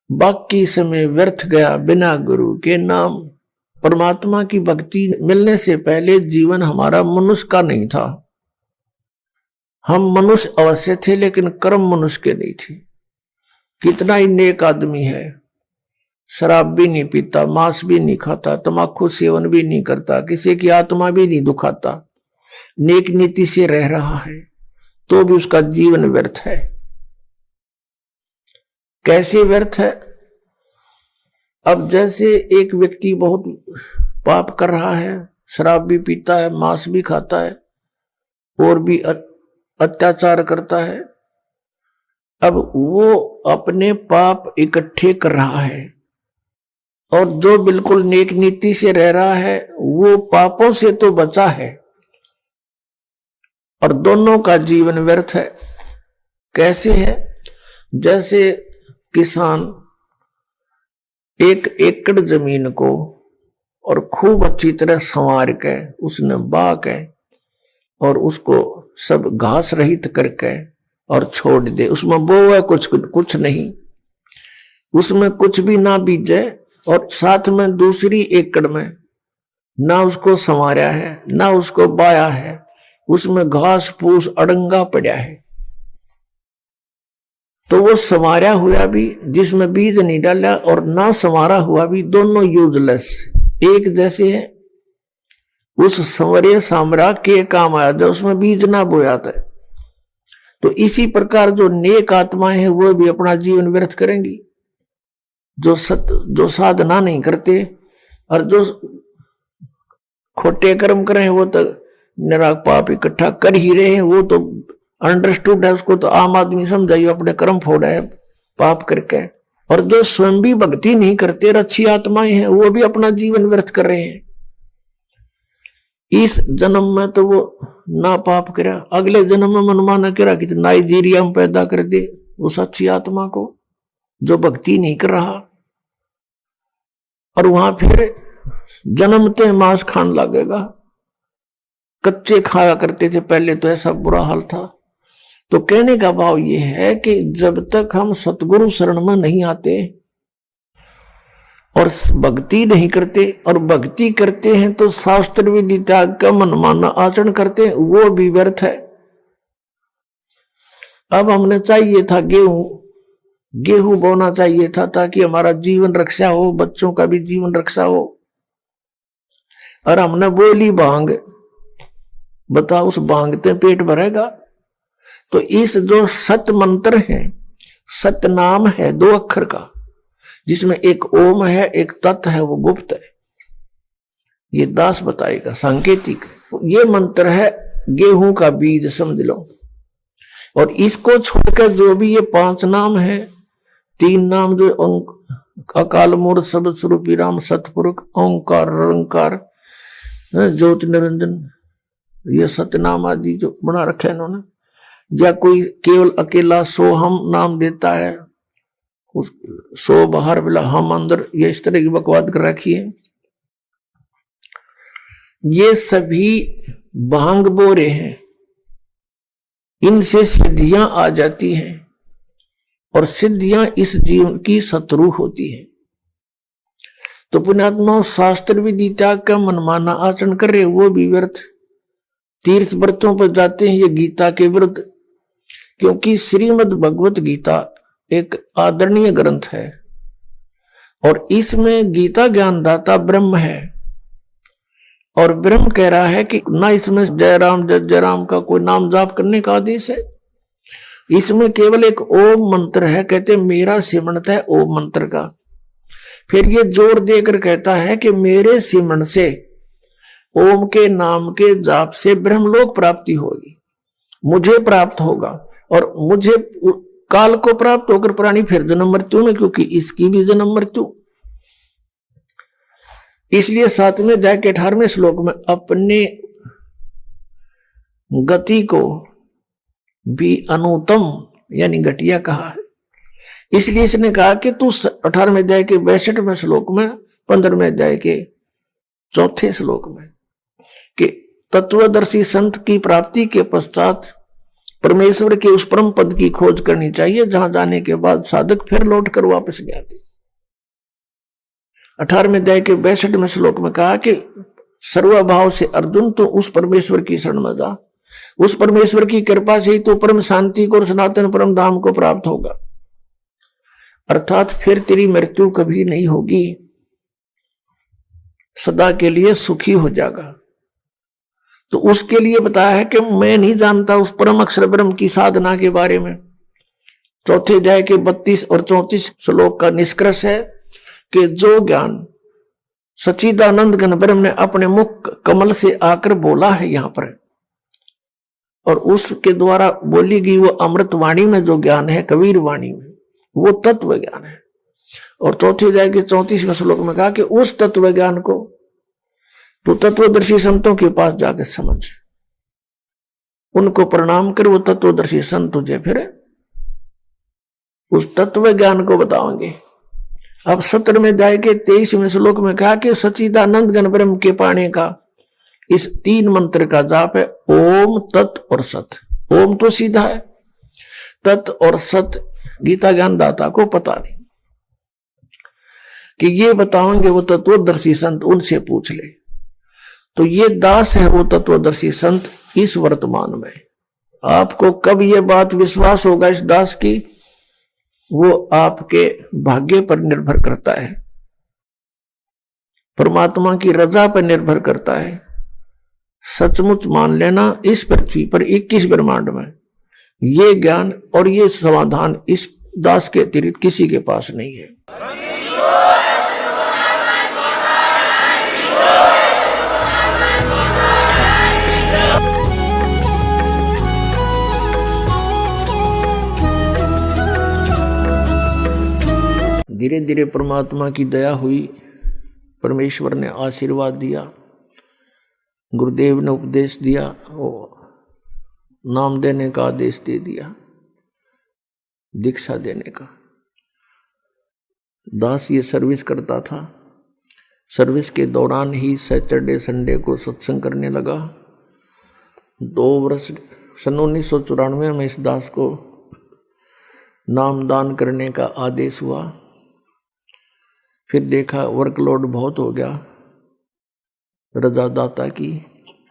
बाकी समय व्यर्थ गया बिना गुरु के नाम। परमात्मा की भक्ति मिलने से पहले जीवन हमारा मनुष्य का नहीं था। हम मनुष्य अवश्य थे, लेकिन कर्म मनुष्य के नहीं थे। कितना ही नेक आदमी है, शराब भी नहीं पीता, मांस भी नहीं खाता, तम्बाकू सेवन भी नहीं करता, किसी की आत्मा भी नहीं दुखाता, नेक नीति से रह रहा है, तो भी उसका जीवन व्यर्थ है। कैसे व्यर्थ है? अब जैसे एक व्यक्ति बहुत पाप कर रहा है, शराब भी पीता है, मांस भी खाता है, और भी अत्याचार करता है। अब वो अपने पाप इकट्ठे कर रहा है, और जो बिल्कुल नेक नीति से रह रहा है वो पापों से तो बचा है, और दोनों का जीवन व्यर्थ है। कैसे है? जैसे किसान 1 एकड़ जमीन को और खूब अच्छी तरह संवार के उसने बा के और उसको सब घास रहित करके और छोड़ दे, उसमें बोए कुछ नहीं, उसमें कुछ भी ना बीजे, और साथ में दूसरी एकड़ में ना उसको संवारा है ना उसको बाया है, उसमें घास फूस अड़ंगा पड़ा है, तो वो संवारा हुआ भी जिसमें बीज नहीं डाला और ना संवारा हुआ भी, दोनों यूजलेस एक जैसे है। उस संवरे सामरा के काम आया जब उसमें बीज ना बोया था। तो इसी प्रकार जो नेक आत्माएं हैं वो भी अपना जीवन व्यर्थ करेंगी। जो साधना नहीं करते और जो खोटे कर्म करें वो तो निराग पाप इकट्ठा कर ही रहे हैं। वो तो अंडरस्टूड है, उसको तो आम आदमी समझाइए अपने कर्म फोड़ा है पाप करके। और जो स्वयं भी भक्ति नहीं करते अच्छी आत्माएं हैं वो भी अपना जीवन व्यर्थ कर रहे हैं। इस जन्म में तो वो ना पाप करा, अगले जन्म में मनमाना करा कि नाइजीरिया में पैदा कर दे उस अच्छी आत्मा को जो भक्ति नहीं कर रहा, और वहां फिर जन्मते मांस खान लगेगा। कच्चे खाया करते थे पहले, तो ऐसा बुरा हाल था। तो कहने का भाव ये है कि जब तक हम सतगुरु शरण में नहीं आते और भक्ति नहीं करते, और भक्ति करते हैं तो शास्त्र विधि त्याग का मनमाना आचरण करते हैं, वो भी व्यर्थ है। अब हमने चाहिए था गेहूं बोना चाहिए था ताकि हमारा जीवन रक्षा हो, बच्चों का भी जीवन रक्षा हो, और हमने बोली भांग। बताओ उस भांगते पेट भरेगा? तो इस जो सत मंत्र है, सत नाम है 2 अक्षर का, जिसमें एक ओम है एक तत् है, वो गुप्त है। ये दास बताएगा सांकेतिक। ये मंत्र है गेहूं का बीज समझ लो। और इसको छोड़कर जो भी ये 5 नाम है, 3 नाम जो अकाल मूर्त शब्द स्वरूपी राम सतपुरुष ओंकार निरंकार ज्योति निरंजन, ये सतनाम आदि जो बना रखे है इन्होंने, या कोई केवल अकेला सोहम नाम देता है, सो बाहर बिला हम अंदर, ये इस तरह की बकवाद कर रखी है। ये सभी भांग बोरे हैं, इनसे सिद्धियां आ जाती हैं, और सिद्धियां इस जीवन की शत्रु होती हैं। तो पुण्यात्मा शास्त्र विधि त्याग का मनमाना आचरण कर रहे, वो भी व्यर्थ। तीर्थ व्रतों पर जाते हैं, ये गीता के विरुद्ध, क्योंकि श्रीमद् भगवत गीता एक आदरणीय ग्रंथ है, और इसमें गीता ज्ञानदाता ब्रह्म है, और ब्रह्म कह रहा है कि ना इसमें जय राम जय जय राम का कोई नाम जाप करने का आदेश है, इसमें केवल एक ओम मंत्र है। कहते मेरा सिमरन है ओम मंत्र का। फिर ये जोर देकर कहता है कि मेरे सिमरन से, ओम के नाम के जाप से ब्रह्मलोक प्राप्ति होगी, मुझे प्राप्त होगा, और मुझे काल को प्राप्त होकर प्राणी फिर जन्म मृत्यु में, क्योंकि इसकी भी जन्म मृत्यु। इसलिए 7वें अध्याय के 18वें श्लोक में अपने गति को भी अनुत्तम यानी घटिया कहा है। इसलिए इसने कहा कि तू 18वें अध्याय के 62वें श्लोक में, 15वें अध्याय के 4थे श्लोक में, कि तत्वदर्शी संत की प्राप्ति के पश्चात परमेश्वर के उस परम पद की खोज करनी चाहिए, जहां जाने के बाद साधक फिर लौट कर वापस गया। 18वें अध्याय के 62वें श्लोक में कहा कि सर्वभाव से अर्जुन तो उस परमेश्वर की शरण में जा, उस परमेश्वर की कृपा से ही तो परम शांति को और सनातन परम धाम को प्राप्त होगा, अर्थात फिर तेरी मृत्यु कभी नहीं होगी, सदा के लिए सुखी हो जाएगा। तो उसके लिए बताया है कि मैं नहीं जानता उस परम अक्षर ब्रह्म की साधना के बारे में। 4थे अध्याय के 32 और 34 श्लोक का निष्कर्ष है कि जो ज्ञान सच्चिदानंद घन ब्रह्म ने अपने मुख कमल से आकर बोला है यहां पर, और उसके द्वारा बोली गई वो अमृत वाणी में जो ज्ञान है, कबीर वाणी में, वो तत्व ज्ञान है। और 4थे अध्याय के 34वें श्लोक में कहा कि उस तत्व ज्ञान को तो तत्वदर्शी संतों के पास जाकर समझ, उनको प्रणाम कर, वो तत्वदर्शी संत तुझे फिर उस तत्व ज्ञान को बताओगे। अब 17वें अध्याय के 23वें श्लोक में कहा कि सच्चिदानंद घन ब्रह्म के पाने का इस 3 मंत्र का जाप है ओम तत् और सत। ओम तो सीधा है, तत् और सत गीता ज्ञानदाता को पता नहीं, कि ये बताओगे वो तत्वदर्शी संत, उनसे पूछ ले। तो ये दास है वो तत्वदर्शी संत इस वर्तमान में। आपको कब ये बात विश्वास होगा इस दास की, वो आपके भाग्य पर निर्भर करता है, परमात्मा की रजा पर निर्भर करता है। सचमुच मान लेना इस पृथ्वी पर 21 ब्रह्मांड में ये ज्ञान और ये समाधान इस दास के अतिरिक्त किसी के पास नहीं है। धीरे धीरे परमात्मा की दया हुई, परमेश्वर ने आशीर्वाद दिया, गुरुदेव ने उपदेश दिया, नाम देने का आदेश दे दिया, दीक्षा देने का। दास ये सर्विस करता था। सर्विस के दौरान ही सैटरडे संडे को सत्संग करने लगा। 2 वर्ष सन 1994 में इस दास को नामदान करने का आदेश हुआ। फिर देखा वर्कलोड बहुत हो गया, रजादाता की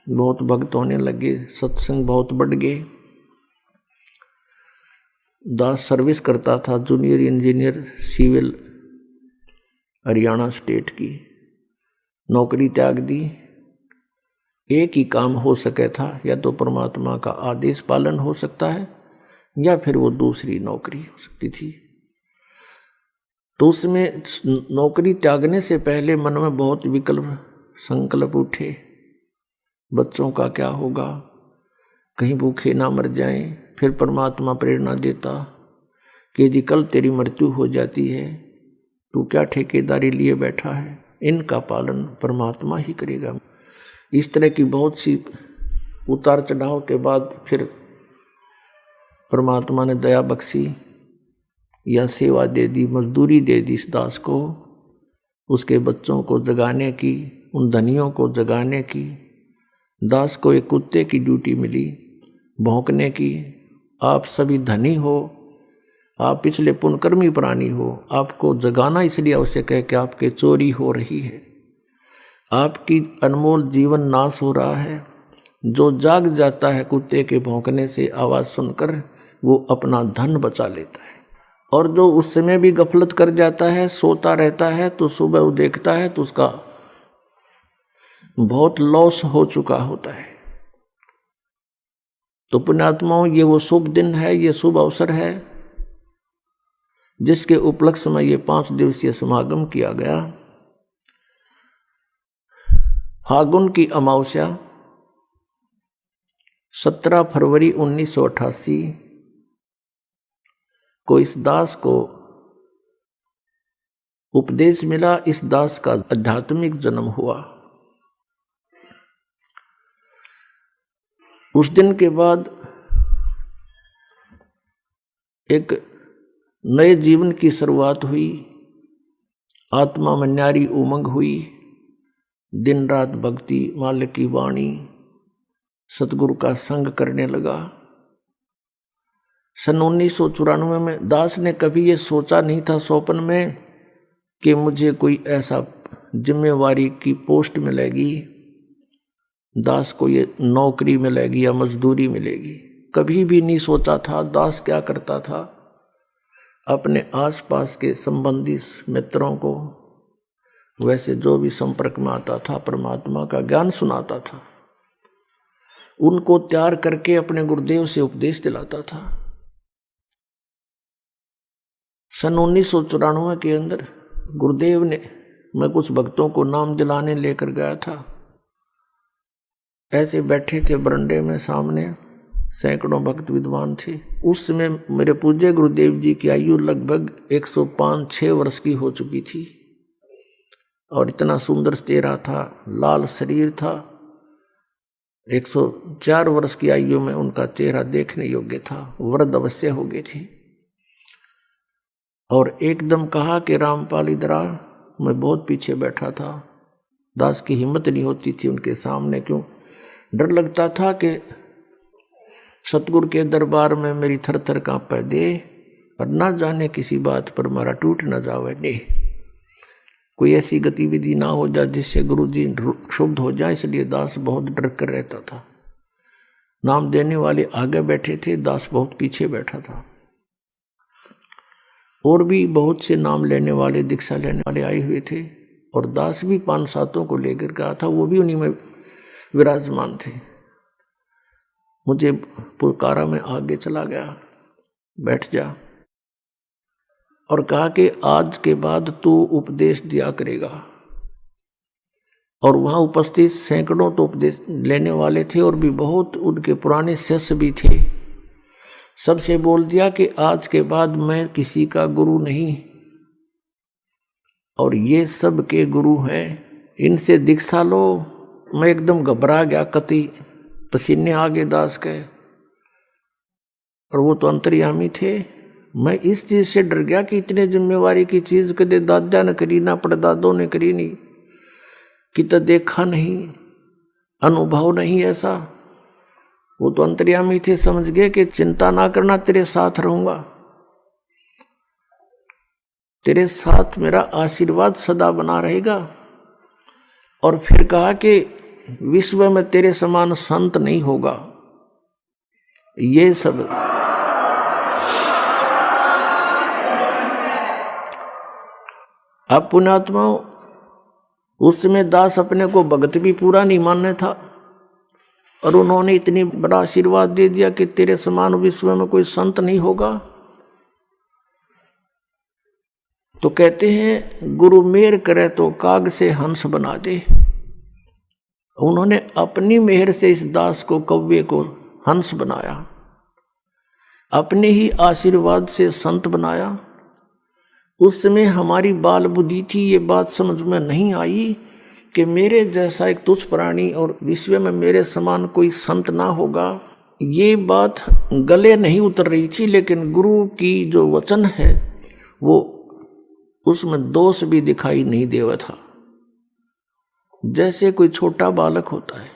बहुत भक्त होने लगे, सत्संग बहुत बढ़ गए। दास सर्विस करता था, junior engineer civil Haryana state की। नौकरी त्याग दी। एक ही काम हो सके था, या तो परमात्मा का आदेश पालन हो सकता है या फिर वो दूसरी नौकरी हो सकती थी। तो उसमें नौकरी त्यागने से पहले मन में बहुत विकल्प संकल्प उठे। बच्चों का क्या होगा, कहीं भूखे ना मर जाएं। फिर परमात्मा प्रेरणा देता कि यदि कल तेरी मृत्यु हो जाती है, तू क्या ठेकेदारी लिए बैठा है, इनका पालन परमात्मा ही करेगा। इस तरह की बहुत सी उतार चढ़ाव के बाद फिर परमात्मा ने दया बख्शी या सेवा दे दी, मजदूरी दे दी इस दास को, उसके बच्चों को जगाने की, उन धनियों को जगाने की। दास को एक कुत्ते की ड्यूटी मिली, भौंकने की। आप सभी धनी हो, आप पिछले पुण्यकर्मी प्राणी हो, आपको जगाना इसलिए आवश्यक है कि आपके चोरी हो रही है, आपकी अनमोल जीवन नाश हो रहा है। जो जाग जाता है कुत्ते के भौंकने से आवाज़ सुनकर, वो अपना धन बचा लेता है। और जो उस समय भी गफलत कर जाता है, सोता रहता है, तो सुबह वो देखता है तो उसका बहुत लॉस हो चुका होता है। तो पुण्यात्माओं, ये वो शुभ दिन है, ये शुभ अवसर है जिसके उपलक्ष्य में ये 5 दिवसीय समागम किया गया। फागुन की अमावस्या 17 फरवरी 1988 को इस दास को उपदेश मिला। इस दास का आध्यात्मिक जन्म हुआ। उस दिन के बाद एक नए जीवन की शुरुआत हुई। आत्मा में न्यारी उमंग हुई। दिन रात भक्ति, मालिक की वाणी, सतगुरु का संग करने लगा। सन 1994 में दास ने कभी ये सोचा नहीं था स्वप्न में कि मुझे कोई ऐसा जिम्मेवारी की पोस्ट मिलेगी, दास को ये नौकरी मिलेगी या मजदूरी मिलेगी। कभी भी नहीं सोचा था। दास क्या करता था, अपने आसपास के संबंधी मित्रों को, वैसे जो भी संपर्क में आता था, परमात्मा का ज्ञान सुनाता था, उनको तैयार करके अपने गुरुदेव से उपदेश दिलाता था। सन 1994 के अंदर गुरुदेव ने, मैं कुछ भक्तों को नाम दिलाने लेकर गया था। ऐसे बैठे थे बरंडे में, सामने सैकड़ों भक्त विद्वान थे। उस समय मेरे पूज्य गुरुदेव जी की आयु लगभग 105-6 वर्ष की हो चुकी थी और इतना सुंदर चेहरा था, लाल शरीर था। 104 वर्ष की आयु में उनका चेहरा देखने योग्य था, वृद्ध अवश्य हो गई थी। और एकदम कहा कि रामपाल इधर आ। मैं बहुत पीछे बैठा था। दास की हिम्मत नहीं होती थी उनके सामने, क्यों डर लगता था कि सतगुरु के दरबार में मेरी थर थर कांपे दे और ना जाने किसी बात पर मारा टूट न जावे दे, कोई ऐसी गतिविधि ना हो जाए जिससे गुरु जी क्षुब्ध हो जाए। इसलिए दास बहुत डर कर रहता था। नाम देने वाले आगे बैठे थे, दास बहुत पीछे बैठा था। और भी बहुत से नाम लेने वाले, दीक्षा लेने वाले आए हुए थे और दास भी 5-7 को लेकर गया था। वो भी उन्हीं में विराजमान थे। मुझे पुकारा, में आगे चला गया, बैठ जा, और कहा कि आज के बाद तू उपदेश दिया करेगा। और वहां उपस्थित सैकड़ों तो उपदेश लेने वाले थे और भी बहुत उनके पुराने शिष्य भी थे। सबसे बोल दिया कि आज के बाद मैं किसी का गुरु नहीं, और ये सब के गुरु हैं, इनसे दीक्षा लो। मैं एकदम घबरा गया, कति पसीने आगे दास के, और वो तो अंतर्यामी थे। मैं इस चीज से डर गया कि इतने जिम्मेवारी की चीज कदे दादा ने करी ना, पड़दादों ने करी नहीं, कि तो देखा नहीं, अनुभव नहीं ऐसा। वो तो अंतर्यामी थे, समझ गए कि चिंता ना करना, तेरे साथ रहूंगा, तेरे साथ मेरा आशीर्वाद सदा बना रहेगा। और फिर कहा कि विश्व में तेरे समान संत नहीं होगा। ये सब अब पुण्यात्माओं, उस समय दास अपने को भगत भी पूरा नहीं मानने था, और उन्होंने इतनी बड़ा आशीर्वाद दे दिया कि तेरे समान विश्व में कोई संत नहीं होगा। तो कहते हैं गुरु मेहर करे तो काग से हंस बना दे। उन्होंने अपनी मेहर से इस दास को, कव्वे को हंस बनाया, अपने ही आशीर्वाद से संत बनाया। उस समय हमारी बाल बुद्धि थी, ये बात समझ में नहीं आई कि मेरे जैसा एक तुच्छ प्राणी और विश्व में मेरे समान कोई संत ना होगा। ये बात गले नहीं उतर रही थी, लेकिन गुरु की जो वचन है वो उसमें दोष भी दिखाई नहीं देवा था। जैसे कोई छोटा बालक होता है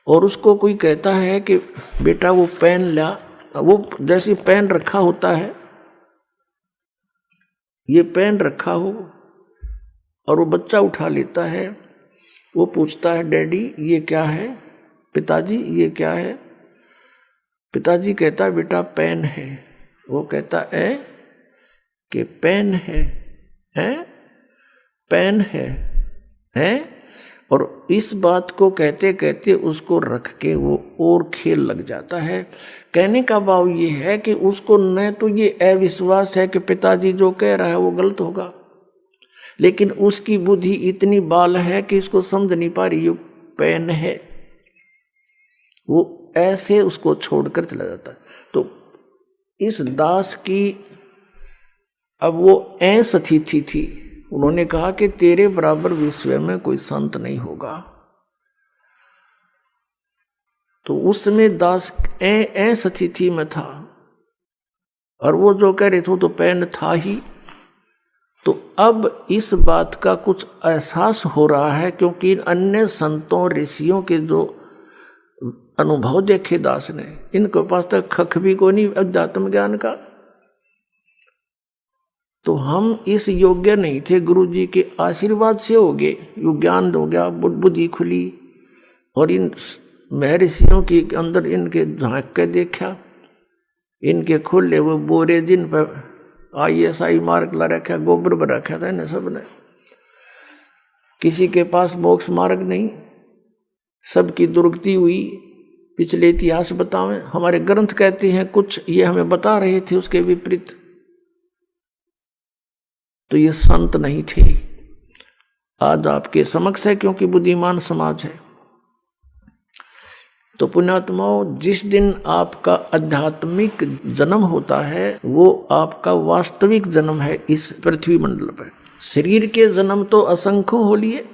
और उसको कोई कहता है कि बेटा वो पेन ला, वो जैसे पेन रखा होता है, ये पेन रखा हो, और वो बच्चा उठा लेता है, वो पूछता है डैडी ये क्या है, पिताजी ये क्या है। पिताजी कहता है बेटा पेन है। वो कहता है कि पेन है, पेन है। और इस बात को कहते कहते उसको रख के वो और खेल लग जाता है। कहने का भाव ये है कि उसको न तो ये अविश्वास है कि पिताजी जो कह रहा है वो गलत होगा, लेकिन उसकी बुद्धि इतनी बाल है कि इसको समझ नहीं पा रही, ये पेन है। वो ऐसे उसको छोड़कर चला जाता है। तो इस दास की अब वो ऐसा स्थिति थी, उन्होंने कहा कि तेरे बराबर विश्व में कोई संत नहीं होगा। तो उस समय दास ऐसा स्थिति में था, और वो जो कह रहे थे तो पेन था ही। तो अब इस बात का कुछ एहसास हो रहा है, क्योंकि अन्य संतों ऋषियों के जो अनुभव देखे दास ने, इनके पास तक खख भी को नहीं अध्यात्म ज्ञान का। तो हम इस योग्य नहीं थे, गुरु जी के आशीर्वाद से हो गए, यो ज्ञान हो गया, बुद्धि खुली, और इन महर्षियों के अंदर इनके झांक के देखा, इनके खुले वो बोरे जिन पर ISI मार्क ला रखा, गोबर पर रखा था इन्हें सब ने। किसी के पास मोक्ष मार्ग नहीं, सबकी दुर्गति हुई। पिछले इतिहास बतावें, हमारे ग्रंथ कहते हैं कुछ, ये हमें बता रहे थे उसके विपरीत। तो ये संत नहीं थे। आज आपके समक्ष है, क्योंकि बुद्धिमान समाज है। तो पुण्यात्माओं, जिस दिन आपका आध्यात्मिक जन्म होता है वो आपका वास्तविक जन्म है इस पृथ्वी मंडल पर। शरीर के जन्म तो असंख्य हो लिए,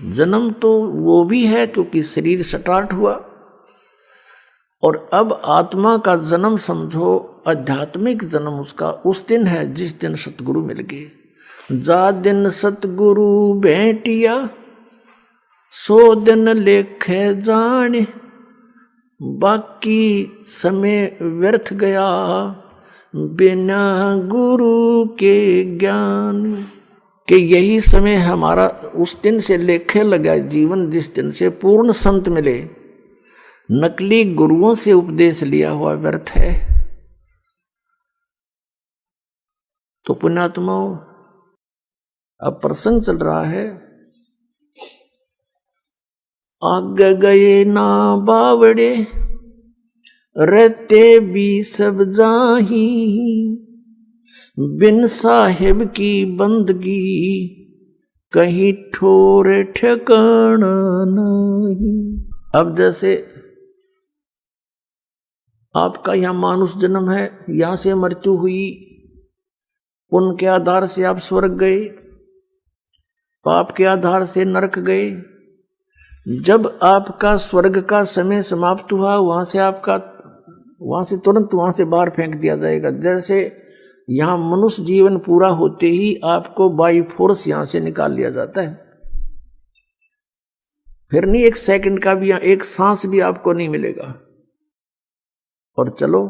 जन्म तो वो भी है क्योंकि शरीर स्टार्ट हुआ, और अब आत्मा का जन्म समझो, आध्यात्मिक जन्म उसका उस दिन है जिस दिन सतगुरु मिल गए। जा दिन सतगुरु भेंटिया, सो दिन लेखे जाने, बाकी समय व्यर्थ गया बिना गुरु के ज्ञान। कि यही समय हमारा उस दिन से लेखे लगा जीवन, जिस दिन से पूर्ण संत मिले। नकली गुरुओं से उपदेश लिया हुआ व्यर्थ है। तो पुण्यात्माओं, अब प्रसंग चल रहा है, आगे गए ना बावड़े रहते भी सब जाही, बिन साहिब की बंदगी कहीं ठोर ठिकाना नहीं। अब जैसे आपका यहाँ मानुष जन्म है, यहां से मृत्यु हुई, पुण्य के आधार से आप स्वर्ग गए, पाप के आधार से नरक गए। जब आपका स्वर्ग का समय समाप्त हुआ, वहां से तुरंत वहां से बाहर फेंक दिया जाएगा। जैसे यहां मनुष्य जीवन पूरा होते ही आपको बाई फोर्स यहां से निकाल लिया जाता है, फिर नहीं एक सेकंड का भी, एक सांस भी आपको नहीं मिलेगा। और चलो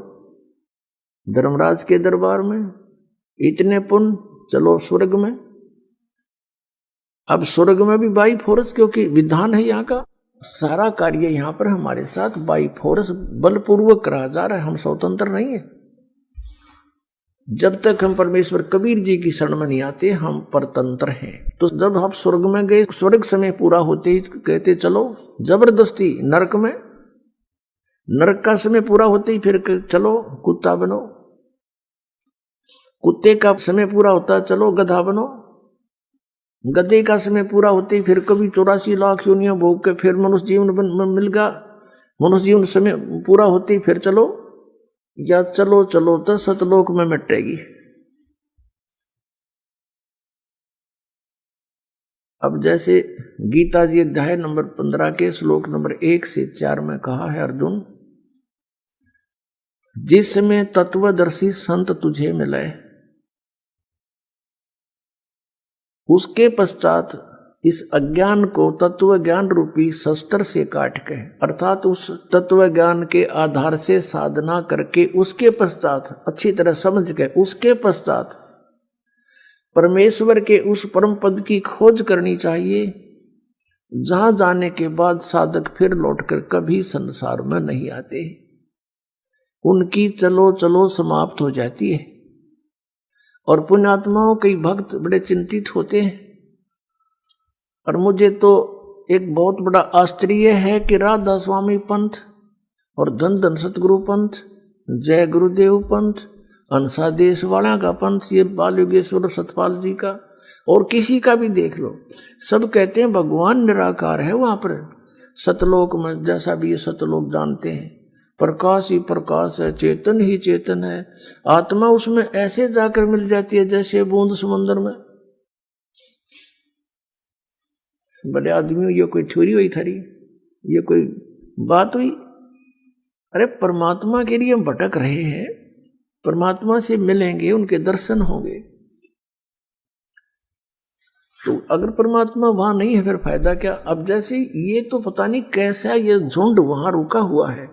धर्मराज के दरबार में, इतने पुण्य, चलो स्वर्ग में। अब स्वर्ग में भी बाई फोर्स, क्योंकि विधान है यहाँ का, सारा कार्य यहाँ पर हमारे साथ बाई फोर्स बलपूर्वक करा जा रहा है, हम स्वतंत्र नहीं है। जब तक हम परमेश्वर कबीर जी की शरण में नहीं आते हम परतंत्र हैं। तो जब आप स्वर्ग में गए, स्वर्ग समय पूरा होते ही कहते चलो जबरदस्ती नरक में, नरक का समय पूरा होते ही फिर चलो कुत्ता बनो, कुत्ते का समय पूरा होता चलो गधा बनो, गधे का समय पूरा होते ही फिर कभी 84 लाख योनियां भोग के फिर मनुष्य जीवन मिल गया, मनुष्य जीवन समय पूरा होते ही फिर चलो, या चलो चलो तो सतलोक में मिटेगी। अब जैसे गीता जी अध्याय नंबर 15 के श्लोक नंबर 1 से 4 में कहा है, अर्जुन जिसमें तत्वदर्शी संत तुझे मिले, उसके पश्चात इस अज्ञान को तत्व ज्ञान रूपी शस्त्र से काट के, अर्थात उस तत्व ज्ञान के आधार से साधना करके उसके पश्चात अच्छी तरह समझ के उसके पश्चात परमेश्वर के उस परम पद की खोज करनी चाहिए, जहां जाने के बाद साधक फिर लौटकर कभी संसार में नहीं आते, उनकी चलो चलो समाप्त हो जाती है। और पुण्यात्माओं कई भक्त बड़े चिंतित होते हैं, और मुझे तो एक बहुत बड़ा आश्चर्य है कि राधा स्वामी पंथ और धन धन सतगुरु पंथ, जय गुरुदेव पंथ, अंसा देश वाला का पंथ, ये बाल योगेश्वर सतपाल जी का और किसी का भी देख लो, सब कहते हैं भगवान निराकार है वहां पर सतलोक में, जैसा भी ये सतलोक जानते हैं, प्रकाश ही प्रकाश है, चेतन ही चेतन है, आत्मा उसमें ऐसे जाकर मिल जाती है जैसे बूंद समंदर में। बड़े आदमियों, ये कोई थ्योरी हुई थारी, ये कोई बात हुई? अरे परमात्मा के लिए हम भटक रहे हैं, परमात्मा से मिलेंगे, उनके दर्शन होंगे। तो अगर परमात्मा वहां नहीं है फिर फायदा क्या? अब जैसे ये तो पता नहीं कैसा ये झुंड वहां रुका हुआ है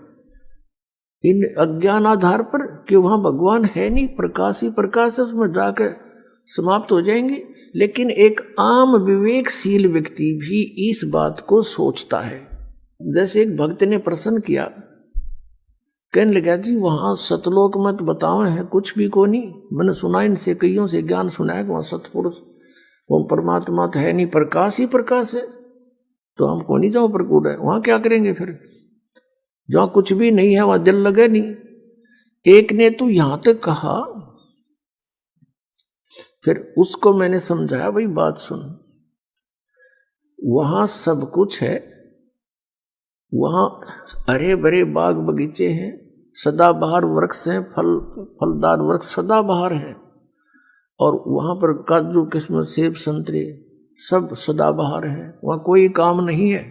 इन अज्ञान आधार पर कि वहां भगवान है नहीं, प्रकाश ही प्रकाश है, उसमें जाकर समाप्त हो जाएंगे। लेकिन एक आम विवेकशील व्यक्ति भी इस बात को सोचता है। जैसे एक भक्त ने प्रश्न किया, कहने लगा जी वहां सतलोक में तो बताओ है कुछ भी को नहीं, मैंने सुना इनसे कईयों से ज्ञान सुना है कि वहां सतपुरुष वो परमात्मा तो है नहीं, प्रकाश ही प्रकाश है, तो हम को नहीं जाओ प्रकूट है, वहां क्या करेंगे फिर? जहां कुछ भी नहीं है वहां दिल लगे नहीं। एक ने तो यहां तक कहा, फिर उसको मैंने समझाया, भाई बात सुन, वहां सब कुछ है, वहां हरे भरे बाग बगीचे हैं, सदाबहार वृक्ष हैं, फलदार वृक्ष सदाबहार है, और वहां पर काजू किस्म सेब संतरे सब सदाबहार है, वहां कोई काम नहीं है,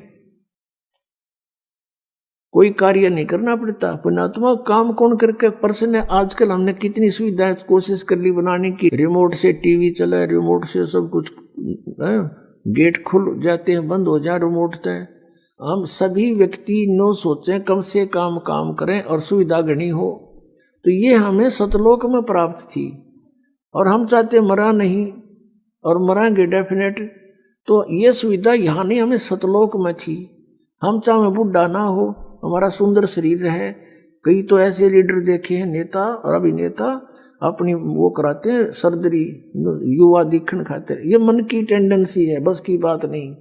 कोई कार्य नहीं करना पड़ता। पुण्यात्मा काम कौन करके? प्रश्न है आजकल हमने कितनी सुविधाएं कोशिश कर ली बनाने की, रिमोट से टीवी चले, रिमोट से सब कुछ, गेट खुल जाते हैं, बंद हो जाए रिमोट से। हम सभी व्यक्ति नो सोचें, कम से कम काम करें और सुविधा घनी हो, तो ये हमें सतलोक में प्राप्त थी, और हम चाहते मरा नहीं और मरांगे डेफिनेट, तो ये सुविधा यहाँ नहीं, हमें सतलोक में थी। हम चाहे बुढ़ा ना हो, हमारा सुंदर शरीर है। कई तो ऐसे लीडर देखे हैं, नेता और अभिनेता, अपनी वो कराते हैं सर्जरी युवा दिखण खातिर, ये मन की टेंडेंसी है, बस की बात नहीं।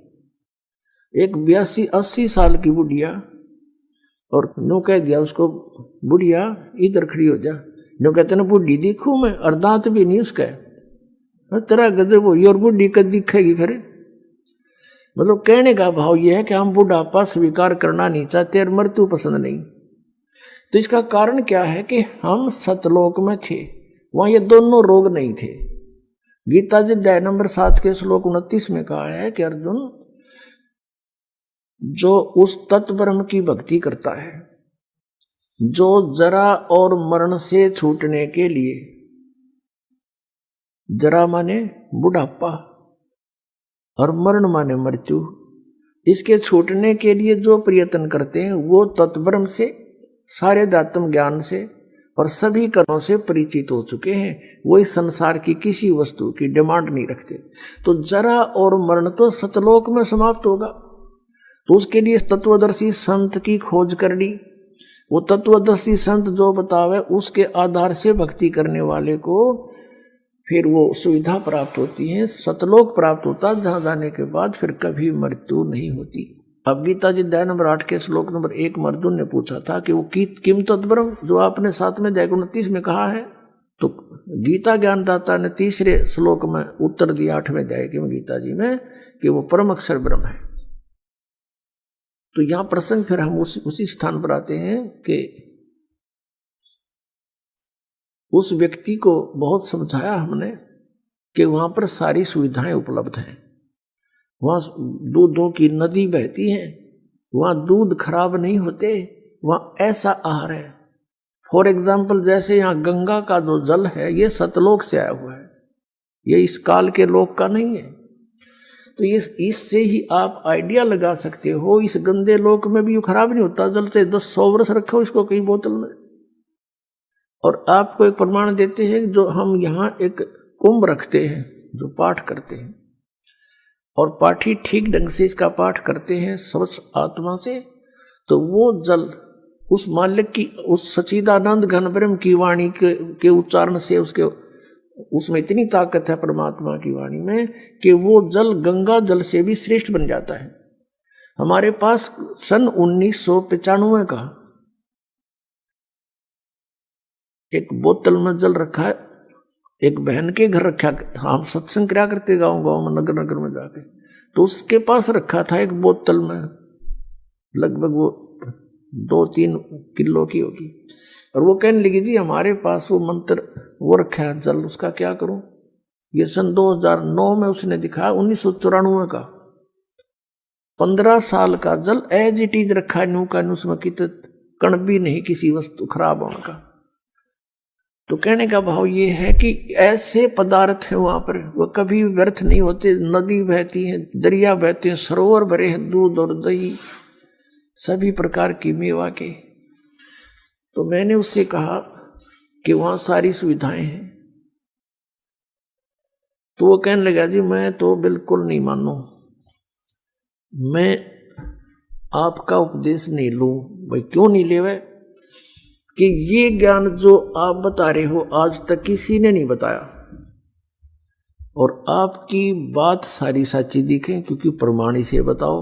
एक 82-80 साल की बुढ़िया, और नो कह दिया उसको, बुढ़िया इधर खड़ी हो जा। नो कहते ना बुढ़ी दिखूं मैं, और दांत भी नहीं उसका, तेरा गजब हुई, और बुढ़ी कद दिखेगी फिर। मतलब कहने का भाव यह है कि हम बुढ़ापा स्वीकार करना नहीं चाहते और मृत्यु पसंद नहीं। तो इसका कारण क्या है कि हम सतलोक में थे, वहां ये दोनों रोग नहीं थे। गीता जी अध्याय नंबर 7 के श्लोक 29 में कहा है कि अर्जुन, जो उस तत्व ब्रह्म की भक्ति करता है, जो जरा और मरण से छूटने के लिए, जरा माने बुढ़ापा और मरण माने मृत्यु, इसके छूटने के लिए जो प्रयत्न करते हैं वो तत्व ब्रह्म से, सारे दात्म ज्ञान से और सभी कर्मों से परिचित हो चुके हैं। वो इस संसार की किसी वस्तु की डिमांड नहीं रखते। तो जरा और मरण तो सतलोक में समाप्त होगा, तो उसके लिए तत्वदर्शी संत की खोज करनी। वो तत्वदर्शी संत जो बतावे उसके आधार से भक्ति करने वाले को फिर वो सुविधा प्राप्त होती है, सतलोक प्राप्त होता, जहां जाने के बाद फिर कभी मृत्यु नहीं होती। अब गीता जी अध्याय नंबर 8 के श्लोक नंबर 1 में अर्जुन ने पूछा था कि वो किम तद्ब्रह्म, जो आपने 7 में अध्याय 29 में कहा है। तो गीता ज्ञानदाता ने तीसरे श्लोक में उत्तर दिया 8वें अध्याय के गीता जी में कि वो परम अक्षर ब्रह्म है। तो यहां प्रसंग फिर हम उसी स्थान पर आते हैं कि उस व्यक्ति को बहुत समझाया हमने कि वहां पर सारी सुविधाएं उपलब्ध हैं, वहां दूधों की नदी बहती है, वहां दूध खराब नहीं होते, वहां ऐसा आहार है। फॉर एग्जाम्पल जैसे यहाँ गंगा का जो जल है ये सतलोक से आया हुआ है, ये इस काल के लोक का नहीं है। तो इससे ही आप आइडिया लगा सकते हो, इस गंदे लोक में भी खराब नहीं होता जल, से 10-100 वर्ष रखो इसको कई बोतल में। और आपको एक प्रमाण देते हैं, जो हम यहाँ एक कुंभ रखते हैं जो पाठ करते हैं, और पाठी ठीक ढंग से इसका पाठ करते हैं स्वच्छ आत्मा से, तो वो जल उस मालिक की, उस सच्चिदानंद घन ब्रह्म की वाणी के उच्चारण से, उसमें इतनी ताकत है परमात्मा की वाणी में कि वो जल गंगा जल से भी श्रेष्ठ बन जाता है। हमारे पास सन 1995 का एक बोतल में जल रखा है, एक बहन के घर रखा, हम सत्संग क्या करते गांव गांव में, नगर नगर में जाके, तो उसके पास रखा था एक बोतल में, लगभग वो 2-3 किलो की होगी। और वो कहने लगी जी हमारे पास वो मंत्र वो रखा है जल, उसका क्या करूं। ये सन 2009 में उसने दिखाया, 1994 का 15 साल का जल एज इट इज रखा है, न्यू का न्यू, उसमें कितने कण भी नहीं किसी वस्तु खराब होने का। तो कहने का भाव ये है कि ऐसे पदार्थ हैं वहां पर, वो कभी व्यर्थ नहीं होते। नदी बहती है, दरिया बहते हैं, सरोवर भरे हैं दूध और दही सभी प्रकार की मेवा के। तो मैंने उससे कहा कि वहां सारी सुविधाएं हैं। तो वो कहने लगा जी मैं तो बिल्कुल नहीं मानू, मैं आपका उपदेश नहीं लूं। भाई क्यों नहीं ले? कि ये ज्ञान जो आप बता रहे हो आज तक किसी ने नहीं बताया, और आपकी बात सारी सच्ची दिखे क्योंकि प्रमाणी से बताओ।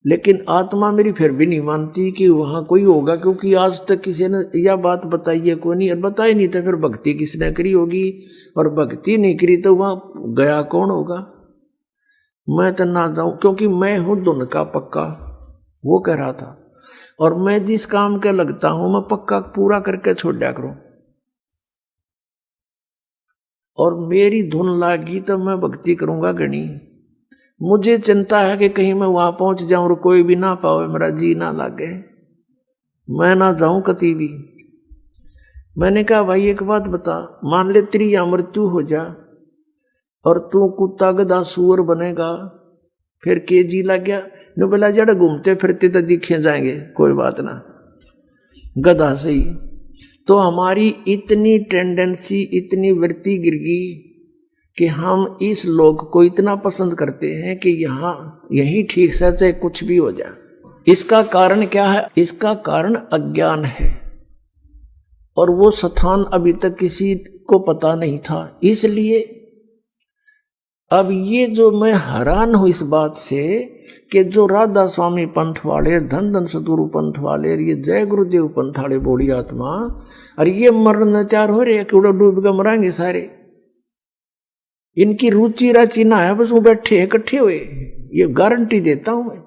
लेकिन आत्मा मेरी फिर भी नहीं मानती कि वहां कोई होगा, क्योंकि आज तक किसी ने यह बात बताई है कोई नहीं, और बताई नहीं तो फिर भक्ति किसने करी होगी, और भक्ति नहीं करी तो वहां गया कौन होगा। मैं तो ना जाऊं, क्योंकि मैं हूं धुन का पक्का, वो कह रहा था, और मैं जिस काम के लगता हूं मैं पक्का पूरा करके छोड़ दिया करूं। और मेरी धुन लागी तो मैं भक्ति करूंगा गणी। मुझे चिंता है कि कहीं मैं वहां पहुंच जाऊं और कोई भी ना पावे, मेरा जी ना लागे, मैं ना जाऊं कती भी। मैंने कहा भाई एक बात बता, मान ले तेरी या मृत्यु हो जा और तू कुत्ता गधा सूअर बनेगा, फिर के जी लग गया। नो बोला जड़ घूमते फिरते तो दिखे जाएंगे, कोई बात ना, गधा से ही। तो हमारी इतनी टेंडेंसी, इतनी वृत्ति गिर गई कि हम इस लोक को इतना पसंद करते हैं कि यही ठीक से चाहे कुछ भी हो जाए। इसका कारण क्या है? इसका कारण अज्ञान है, और वो स्थान अभी तक किसी को पता नहीं था। इसलिए अब ये जो मैं हैरान हूं इस बात से कि जो राधा स्वामी पंथ वाले, धन धन सतगुरु पंथ वाले, ये जय गुरुदेव पंथ वाले बोली आत्मा, और ये मरण तैयार हो रहे कि डूब के मरेंगे सारे। इनकी रुचि राचि ना है, बस वो बैठे इकट्ठे हुए, ये गारंटी देता हूं मैं।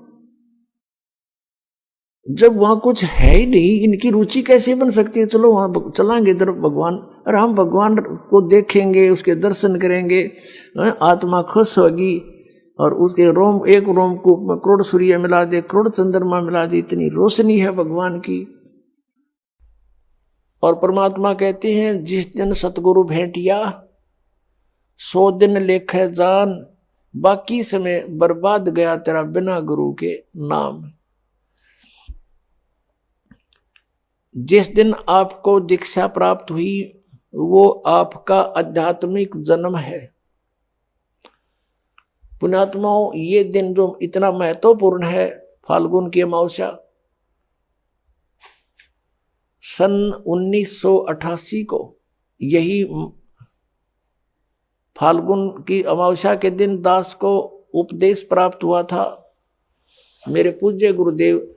जब वहां कुछ है ही नहीं, इनकी रुचि कैसे बन सकती है? चलो वहां चलांगे इधर भगवान, और हम भगवान को देखेंगे, उसके दर्शन करेंगे, आत्मा खुश होगी, और उसके रोम, एक रोम को करोड़ सूर्य मिला दे, करोड़ चंद्रमा मिला दे, इतनी रोशनी है भगवान की। और परमात्मा कहते हैं जिस दिन सतगुरु भेंटिया 100 दिन लेखे जान, बाकी समय बर्बाद गया तेरा बिना गुरु के नाम। जिस दिन आपको दीक्षा प्राप्त हुई वो आपका आध्यात्मिक जन्म है। पुण्यात्माओं, ये दिन जो इतना महत्वपूर्ण है, फाल्गुन की अमावस्या, सन 1988 को यही फाल्गुन की अमावस्या के दिन दास को उपदेश प्राप्त हुआ था मेरे पूज्य गुरुदेव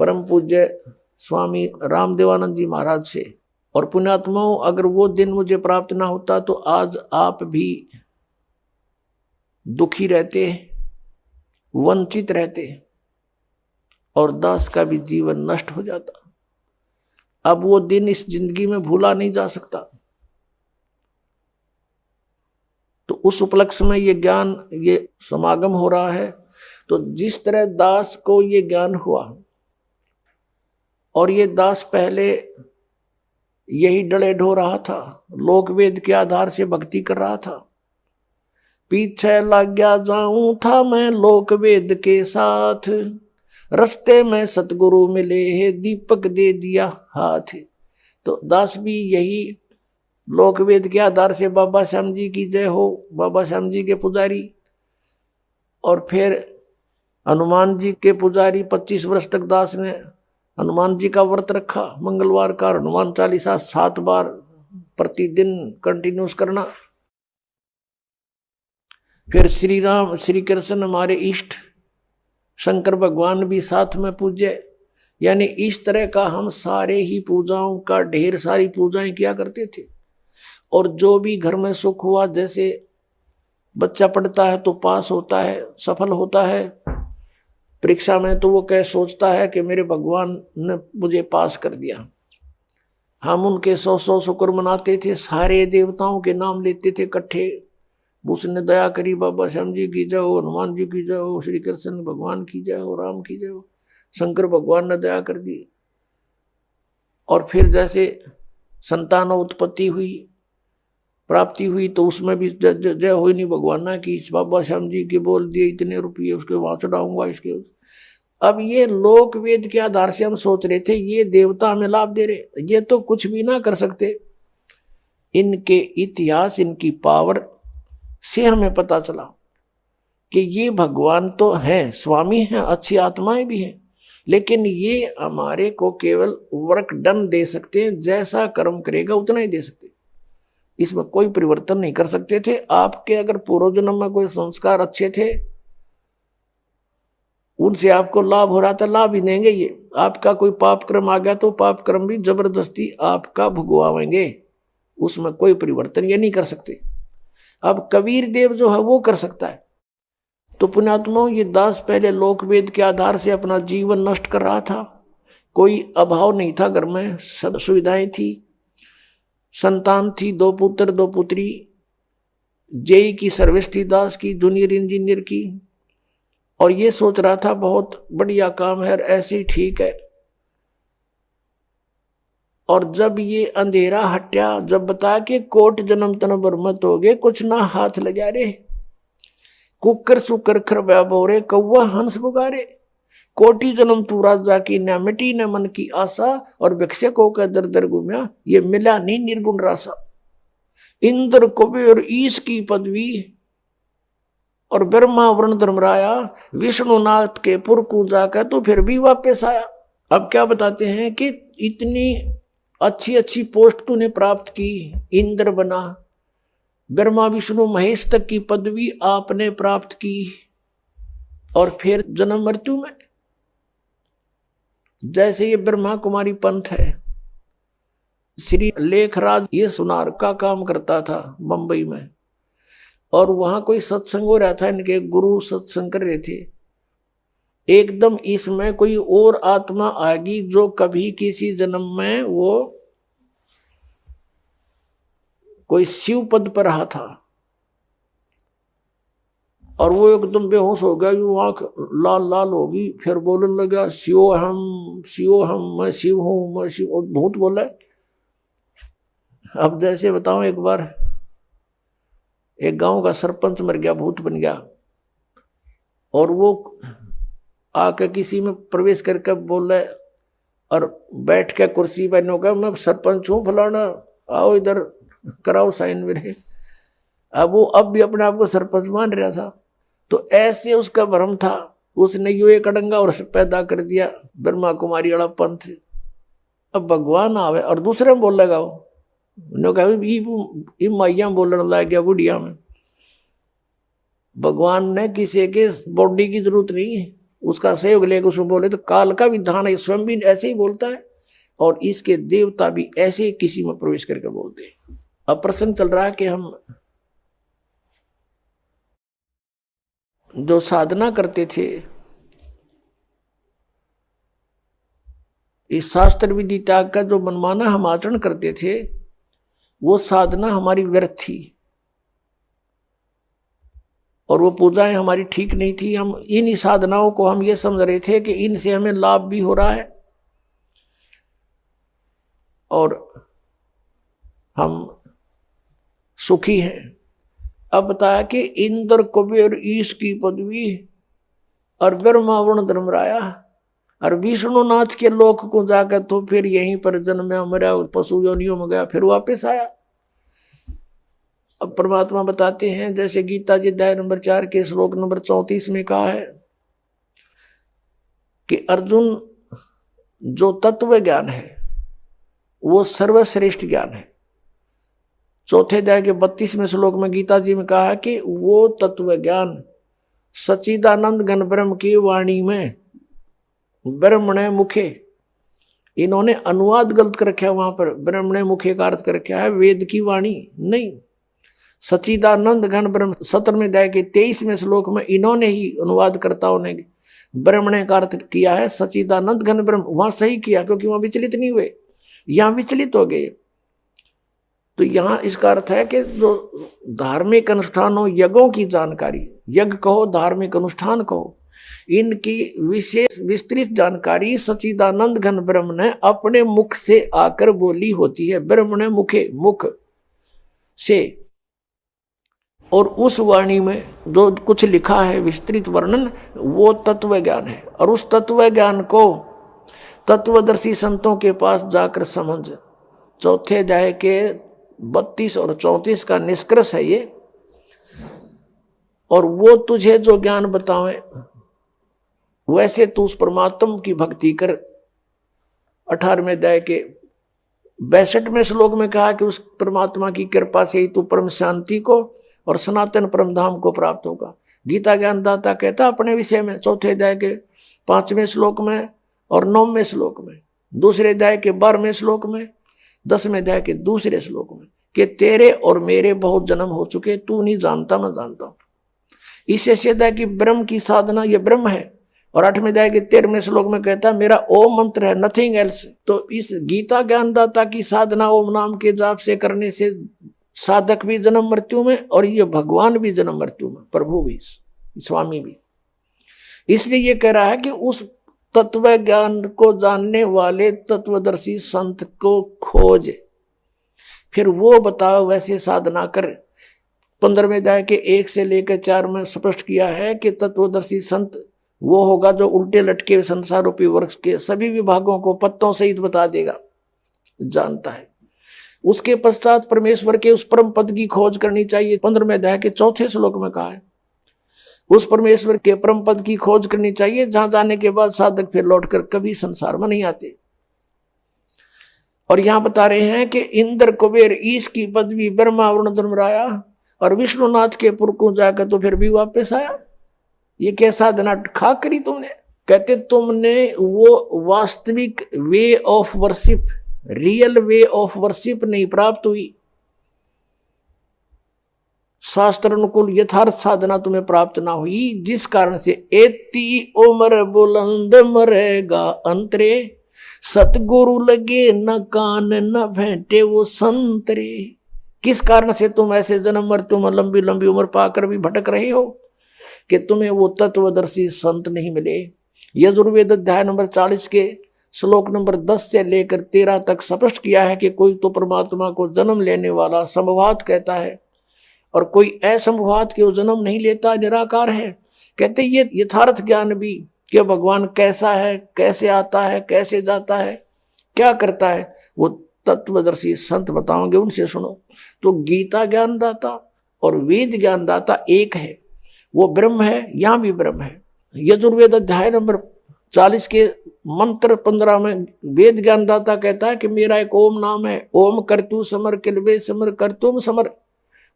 परम पूज्य स्वामी रामदेवानंद जी महाराज से। और पुण्यात्माओं, अगर वो दिन मुझे प्राप्त ना होता तो आज आप भी दुखी रहते, वंचित रहते, और दास का भी जीवन नष्ट हो जाता। अब वो दिन इस जिंदगी में भूला नहीं जा सकता। तो उस उपलक्ष्य में ये ज्ञान, ये समागम हो रहा है। तो जिस तरह दास को ये ज्ञान हुआ, और ये दास पहले यही डले ढो रहा था, लोक वेद के आधार से भक्ति कर रहा था, पीछे लग गया जाऊं था मैं लोक वेद के साथ, रस्ते में सतगुरु मिले है दीपक दे दिया हाथ। तो दास भी यही लोक वेद के आधार से बाबा श्याम जी की जय हो, बाबा श्याम जी के पुजारी, और फिर हनुमान जी के पुजारी। 25 वर्ष तक दास ने हनुमान जी का व्रत रखा, मंगलवार का हनुमान चालीसा 7 बार प्रतिदिन कंटिन्यूस करना। फिर श्री राम श्री कृष्ण हमारे इष्ट, शंकर भगवान भी साथ में पूज्य, यानी इस तरह का हम सारे ही पूजाओं का ढेर सारी पूजाएं किया करते थे। और जो भी घर में सुख हुआ, जैसे बच्चा पढ़ता है तो पास होता है, सफल होता है परीक्षा में, तो वो कह सोचता है कि मेरे भगवान ने मुझे पास कर दिया। हम उनके 100 शुक्र मनाते थे, सारे देवताओं के नाम लेते थे इकट्ठे, उसने दया करी, बाबा श्याम जी की जय हो, हनुमान जी की जय हो, श्री कृष्ण भगवान की जय हो, राम की जय हो, शंकर भगवान ने दया कर दी। और फिर जैसे संतान उत्पत्ति हुई, प्राप्ति हुई, तो उसमें भी जय हो नहीं भगवान ना की, बाबा श्याम जी के बोल दिए इतने रुपये उसके वहां चढ़ाऊंगा इसके। अब ये लोक वेद के आधार से हम सोच रहे थे ये देवता हमें लाभ दे रहे, ये तो कुछ भी ना कर सकते। इनके इतिहास, इनकी पावर से हमें पता चला कि ये भगवान तो हैं, स्वामी हैं, अच्छी आत्माएं भी हैं, लेकिन ये हमारे को केवल वर्क डन दे सकते हैं, जैसा कर्म करेगा उतना ही दे सकते, इसमें कोई परिवर्तन नहीं कर सकते थे। आपके अगर पूर्व जन्म में कोई संस्कार अच्छे थे, उनसे आपको लाभ हो रहा था, लाभ ही देंगे। ये आपका कोई पाप कर्म आ गया तो पाप कर्म भी जबरदस्ती आपका भुगवाएंगे, उसमें कोई परिवर्तन ये नहीं कर सकते। अब कबीर देव जो है वो कर सकता है। तो पुण्यात्माओं, ये दास पहले लोक वेद के आधार से अपना जीवन नष्ट कर रहा था, कोई अभाव नहीं था, घर में सब सुविधाएं थी, संतान थी, 2 पुत्र 2 पुत्री, जेई की सर्विस थी दास की, जूनियर इंजीनियर की, और ये सोच रहा था बहुत बढ़िया काम है, ऐसे ही ठीक है। और जब ये अंधेरा हट्या, जब बता के कोट जन्म तन बरमत हो गए, कुछ ना हाथ लगा रे, कुकर सुकर खरबा बोरे, कौवा हंस बुगारे, कोटि जन्म तू राजा की, न मिटी न मन की आशा, और भिक्षक होकर दर दर घूमया, ये मिला नहीं निर्गुण रासा। इंद्र कुबेर ईश की पदवी, और ब्रह्मा वरुण धर्मराया, विष्णुनाथ के पुर को जाकर तो फिर भी वापस आया। अब क्या बताते हैं कि इतनी अच्छी अच्छी पोस्ट तूने प्राप्त की, इंद्र बना, ब्रह्मा विष्णु महेश तक की पदवी आपने प्राप्त की, और फिर जन्म मृत्यु में। जैसे ये ब्रह्मा कुमारी पंथ है, श्री लेखराज ये सुनार का काम करता था बंबई में, और वहां कोई सत्संग हो रहा था, इनके गुरु सत्संग कर रहे थे। एकदम इसमें कोई और आत्मा आएगी जो कभी किसी जन्म में वो कोई शिव पद पर रहा था, और वो एकदम बेहोश हो गया, यूं आंख लाल लाल होगी, फिर बोलने लगा शिव हम, मैं शिव हूं, मैं शिव। भूत बोला। अब जैसे बताऊं, एक बार एक गांव का सरपंच मर गया, भूत बन गया, और वो आके किसी में प्रवेश करके बोल रहे, और बैठ के कुर्सी पर नो कहा, मैं सरपंच हूँ फलाना, आओ इधर कराओ साइन मेरे। अब वो अब भी अपने आप को सरपंच मान रहा था। तो ऐसे उसका भ्रम था, उसने यो एक अड़ंगा और पैदा कर दिया, ब्रह्मा कुमारी वाला पंथ। अब भगवान आवे और दूसरे में बोल लगा, वो कहा माइया बोलने लग गया बुढ़िया में। भगवान ने किसी के बॉडी की जरूरत नहीं है, उसका सहयोग लेकर उसको बोले। तो काल का विधान है, स्वयं भी ऐसे ही बोलता है, और इसके देवता भी ऐसे ही किसी में प्रवेश करके बोलते हैं। अब प्रश्न चल रहा है कि हम जो साधना करते थे, इस शास्त्र विधि त्याग का जो मनमाना हम आचरण करते थे, वो साधना हमारी व्यर्थ थी, और वो पूजाएं हमारी ठीक नहीं थी। हम इन साधनाओं को हम ये समझ रहे थे कि इनसे हमें लाभ भी हो रहा है, और हम सुखी हैं। अब बताया कि इंद्र कुबेर ईश की पदवी, और ब्रह्मा वरुण धर्मराया, और विष्णुनाथ के लोक को जाकर तो फिर यहीं पर जन्मा, मरा, पशु योनियों में गया, फिर वापस आया। अब परमात्मा बताते हैं, जैसे गीता जी अध्याय नंबर 4 के श्लोक नंबर 34 में कहा है कि अर्जुन, जो तत्व ज्ञान है वो सर्वश्रेष्ठ ज्ञान है। चौथे अध्याय के 32वें श्लोक में गीता जी में कहा है कि वो तत्व ज्ञान सच्चिदानंद घन ब्रह्म की वाणी में ब्रह्मणे मुखे, इन्होंने अनुवाद गलत कर रखा है वहां पर, ब्रह्मणे मुखे का अर्थ कर रखा है वेद की वाणी नहीं, सच्चिदानंद घन ब्रह्म। 17वें अध्याय के 23वें श्लोक में इन्होंने ही अनुवादकर्ताओं ने ब्रह्मणे का अर्थ किया है सच्चिदानंद घन ब्रह्म। वहां सही किया, क्योंकि वहां विचलित नहीं हुए, यहां विचलित हो गए। तो यहाँ इसका अर्थ है कि जो धार्मिक अनुष्ठानों, यज्ञों की जानकारी, यज्ञ कहो धार्मिक अनुष्ठान कहो, इनकी विशेष विस्तृत जानकारी सच्चिदानंद घन ब्रह्म ने अपने मुख से आकर बोली होती है। ब्रह्म ने मुखे, मुख से, और उस वाणी में जो कुछ लिखा है विस्तृत वर्णन, वो तत्व ज्ञान है। और उस तत्व ज्ञान को तत्वदर्शी संतों के पास जाकर समझ। चौथे अध्याय के 32 और 34 का निष्कर्ष है ये। और वो तुझे जो ज्ञान बतावे वैसे तू उस परमात्मा की भक्ति कर। 18वें अध्याय के 62वें श्लोक में कहा कि उस परमात्मा की कृपा से ही तू परम शांति को और सनातन परम धाम को प्राप्त होगा। गीता ज्ञानदाता कहता अपने विषय में, चौथे अध्याय के 5वें श्लोक में और 9वें श्लोक में, दूसरे अध्याय के 12वें श्लोक में, 10वें अध्याय के दूसरे श्लोक में, कि तेरे और मेरे बहुत जन्म हो चुके, तू नहीं जानता मैं जानता हूं। इससे सिद्ध है कि ब्रह्म की साधना ये ब्रह्म है। और 8वें अध्याय के 13वें श्लोक में कहता है मेरा ओम मंत्र है, नथिंग एल्स। तो इस गीता ज्ञानदाता की साधना ओम नाम के जाप से करने से साधक भी जन्म मृत्यु में, और ये भगवान भी जन्म मृत्यु में, प्रभु भी, स्वामी भी। इसलिए ये कह रहा है कि उस तत्व ज्ञान को जानने वाले तत्वदर्शी संत को खोज, फिर वो बताओ वैसे साधना कर। 15वें अध्याय के 1 से लेकर 4 में स्पष्ट किया है कि तत्वदर्शी संत वो होगा जो उल्टे लटके संसार रूपी वृक्ष के सभी विभागों को पत्तों सहित बता देगा, जानता है। उसके पश्चात परमेश्वर के उस परम पद की खोज करनी चाहिए। 15वें अध्याय के 4थे श्लोक में कहा है उस परमेश्वर के परम पद की खोज करनी चाहिए, जहां जाने के बाद साधक फिर लौटकर कभी संसार में नहीं आते। और यहां बता रहे हैं कि इंद्र कुबेर ईश की पदवी ब्रह्मा वरुण धर्मराया और विष्णुनाथ के पुर को जाकर तो फिर भी वापस आया। ये क्या साधना खा करी तुमने? कहते तुमने वो वास्तविक way of worship, real way of worship नहीं प्राप्त हुई, शास्त्र अनुकूल यथार्थ साधना तुम्हें प्राप्त ना हुई, जिस कारण से एती उम्र बुलंद मरेगा अंतरे, सतगुरु लगे न कान न भेंटे वो संतरे। किस कारण से तुम ऐसे जन्म मृत्यु में लंबी लंबी उम्र पाकर भी भटक रहे हो कि तुम्हें वो तत्वदर्शी संत नहीं मिले। यजुर्वेद अध्याय नंबर 40 के श्लोक नंबर 10 से लेकर 13 तक स्पष्ट किया है कि कोई तो परमात्मा को जन्म लेने वाला संभवात कहता है और कोई असंभवात के वो जन्म नहीं लेता, निराकार है। कहते ये यथार्थ ज्ञान भी कि भगवान कैसा है, कैसे आता है, कैसे जाता है, क्या करता है, वो तत्वदर्शी संत बताओगे, उनसे सुनो। तो गीता ज्ञानदाता और वेद ज्ञानदाता एक है, वो ब्रह्म है, यहाँ भी ब्रह्म है। यजुर्वेद अध्याय नंबर 40 के मंत्र 15 में वेद ज्ञानदाता कहता है कि मेरा एक ओम नाम है, ओम करतु समर किलबे समर करतुम समर।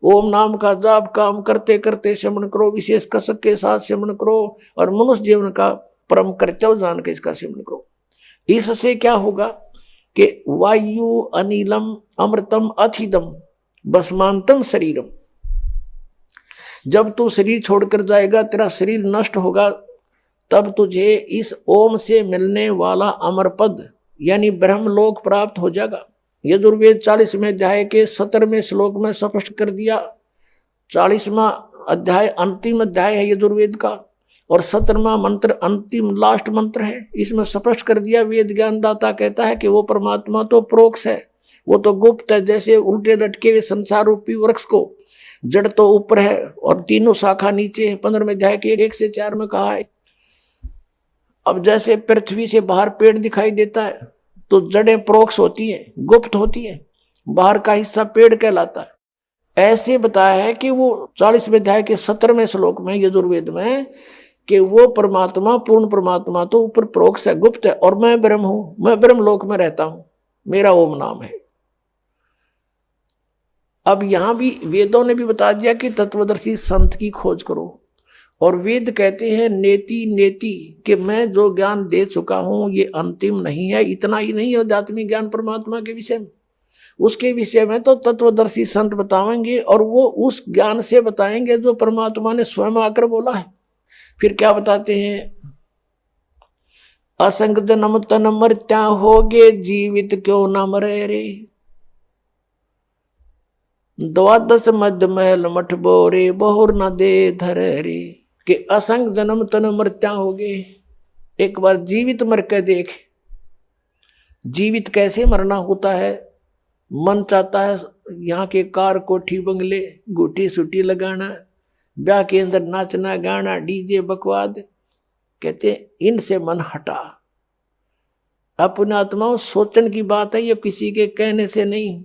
ओम नाम का जाप काम करते करते श्रवण करो, विशेष कसक के साथ श्रवण करो और मनुष्य जीवन का परम कर्तव्य जान के इसका श्रवण करो। इससे क्या होगा कि वायु अनिलम अमृतम अथिदम भस्मांतम शरीरम। जब तू शरीर छोड़कर जाएगा, तेरा शरीर नष्ट होगा, तब तुझे इस ओम से मिलने वाला अमर पद यानी ब्रह्मलोक प्राप्त हो जाएगा। यजुर्वेद 40वें अध्याय के 17वें श्लोक में स्पष्ट कर दिया। 40वां अध्याय अंतिम अध्याय है यजुर्वेद का और 17वां मंत्र अंतिम लास्ट मंत्र है। इसमें स्पष्ट कर दिया, वेद ज्ञानदाता कहता है कि वो परमात्मा तो प्रोक्ष है, वो तो गुप्त है। जैसे उल्टे लटके हुए संसार रूपी वृक्ष को जड़ तो ऊपर है और तीनों शाखा नीचे है, 15वें अध्याय के 1 से 4 में कहा है। अब जैसे पृथ्वी से बाहर पेड़ दिखाई देता है तो जड़ें प्रोक्ष होती हैं, गुप्त होती हैं, बाहर का हिस्सा पेड़ कहलाता है। ऐसे बताया है कि वो 40वें अध्याय के 17वें श्लोक में यजुर्वेद में कि वो परमात्मा पूर्ण परमात्मा तो ऊपर प्रोक्ष है, गुप्त है, और मैं ब्रह्म हूं, मैं ब्रह्म लोक में रहता हूं, मेरा ओम नाम है। अब यहां भी वेदों ने भी बता दिया कि तत्वदर्शी संत की खोज करो। और वेद कहते हैं नेति नेति कि मैं जो ज्ञान दे चुका हूं ये अंतिम नहीं है। इतना ही नहीं है आध्यात्मिक ज्ञान परमात्मा के विषय में, उसके विषय में तो तत्वदर्शी संत बताएंगे और वो उस ज्ञान से बताएंगे जो परमात्मा ने स्वयं आकर बोला है। फिर क्या बताते हैं, असंग जन्म तन मर्त्या होगे जीवित क्यों न मरे रे, द्वादश मध्य महल मठ बोरे बहुर न दे धरे रे। कि असंग जन्म तन मर्त्या होगे, एक बार जीवित मर के देख। जीवित कैसे मरना होता है? मन चाहता है यहाँ के कार कोठी बंगले गोटी सूटी लगाना, ब्याह के अंदर नाचना गाना डीजे बकवाद। कहते इनसे मन हटा। अपने आत्मा सोचने की बात है, ये किसी के कहने से नहीं,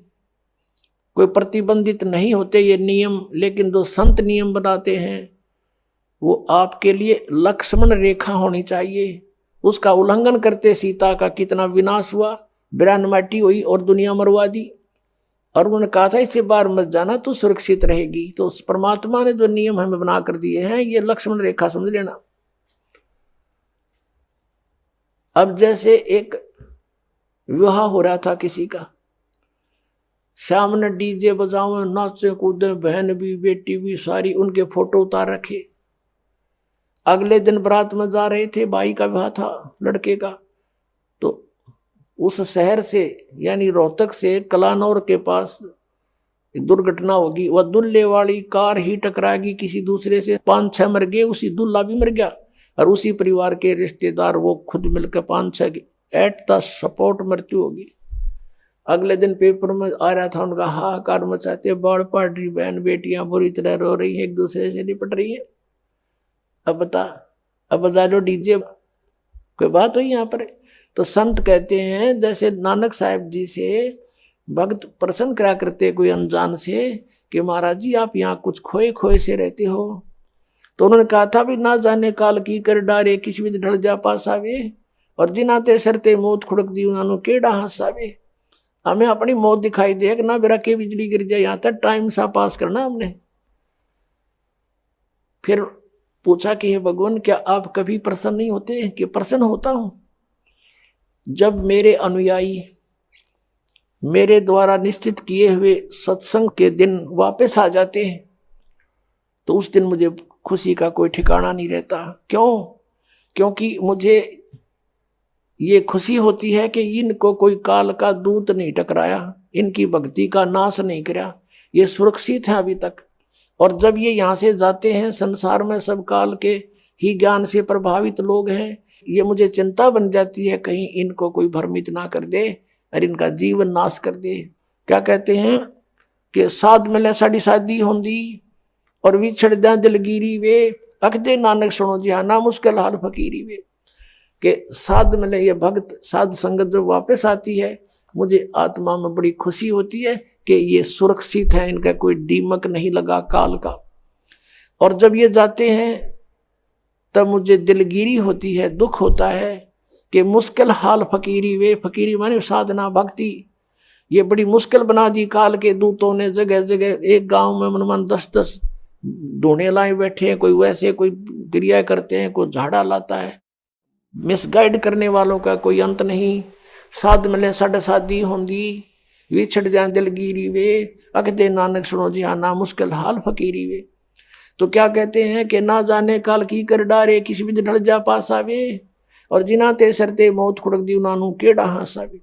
कोई प्रतिबंधित नहीं होते ये नियम। लेकिन जो संत नियम बनाते हैं वो आपके लिए लक्ष्मण रेखा होनी चाहिए। उसका उल्लंघन करते सीता का कितना विनाश हुआ, बिरानमाटी हुई और दुनिया मरवा दी। और उन्होंने कहा था इससे बाहर मत जाना तो सुरक्षित रहेगी। तो उस परमात्मा ने जो नियम हमें बना कर दिए हैं ये लक्ष्मण रेखा समझ लेना। अब जैसे एक विवाह हो रहा था किसी का, सामने डीजे बजाओ नाचे कूदे, बहन भी बेटी भी सारी, उनके फोटो उतार रखे। अगले दिन बारात में जा रहे थे, भाई का विवाह था लड़के का, तो उस शहर से यानी रोहतक से कलानौर के पास एक दुर्घटना होगी। वह दुल्हे वाली कार ही टकराएगी किसी दूसरे से, 5-6 मर गए, उसी दुल्हा भी मर गया और उसी परिवार के रिश्तेदार वो खुद मिलकर 5-6 एट द सपोर्ट मृत्यु होगी। अगले दिन पेपर में आ रहा था उनका हाहाकार मचाते, बाढ़ पड़ रही, बहन बेटियां बुरी तरह रो रही है, एक दूसरे से निपट रही है। अब बता लो डीजे कोई बात हुई यहाँ पर। तो संत कहते हैं जैसे नानक साहब जी से भक्त प्रश्न करा करते कोई अनजान से कि महाराज जी आप यहाँ कुछ खोए खोए से रहते हो, तो उन्होंने कहा था भी ना जाने काल की कर डारे किस विध ढल जा पास आवे, और जिनाते सरते मौत खुड़क दी उन्होंने केड़ा हंसावे। हमें अपनी मौत दिखाई दे ना बेरा के बिजली गिर जाए, यहाँ तक टाइम सा पास करना हमने। फिर पूछा कि हे भगवान, क्या आप कभी प्रसन्न नहीं होते? कि प्रसन्न होता हूं। जब मेरे अनुयायी मेरे द्वारा निश्चित किए हुए सत्संग के दिन वापस आ जाते हैं तो उस दिन मुझे खुशी का कोई ठिकाना नहीं रहता। क्यों? क्योंकि मुझे ये खुशी होती है कि इनको कोई काल का दूत नहीं टकराया, इनकी भक्ति का नाश नहीं करा, ये सुरक्षित है अभी तक। और जब ये यहाँ से जाते हैं, संसार में सब काल के ही ज्ञान से प्रभावित लोग हैं, ये मुझे चिंता बन जाती है कहीं इनको कोई भ्रमित ना कर दे और इनका जीवन नाश कर दे। क्या कहते हैं कि साध मिले साड़ी शादी होंदी और विछड़ दे दिलगिरी वे, अखदे नानक सुनो जिहाना मुश्किल हाल फकीरी वे। कि साध मिले, ये भक्त साध संगत जब वापस आती है, मुझे आत्मा में बड़ी खुशी होती है कि ये सुरक्षित है, इनका कोई दीमक नहीं लगा काल का। और जब ये जाते हैं तब मुझे दिलगिरी होती है, दुख होता है कि मुश्किल हाल फकीरी वे, फकीरी माने साधना भक्ति, ये बड़ी मुश्किल बना दी काल के दूतों ने। जगह जगह एक गांव में मनमान 10-10 ढूंढे लाए बैठे हैं, कोई वैसे कोई क्रिया करते हैं, कोई झाड़ा लाता है। मिसगाइड करने वालों का कोई अंत नहीं। साध मिले साढ़े शादी होंदी, विछड़ जाए दिलगिरी वे, अखदे नानक सुनो जिहाना मुश्किल हाल फकीरी वे। तो क्या कहते हैं कि ना जाने काल की कर डारे, किसी भी ढल जा पास आवे, और जिना ते सरते मौत खुड़क दी उनानू केड़ा हासावे।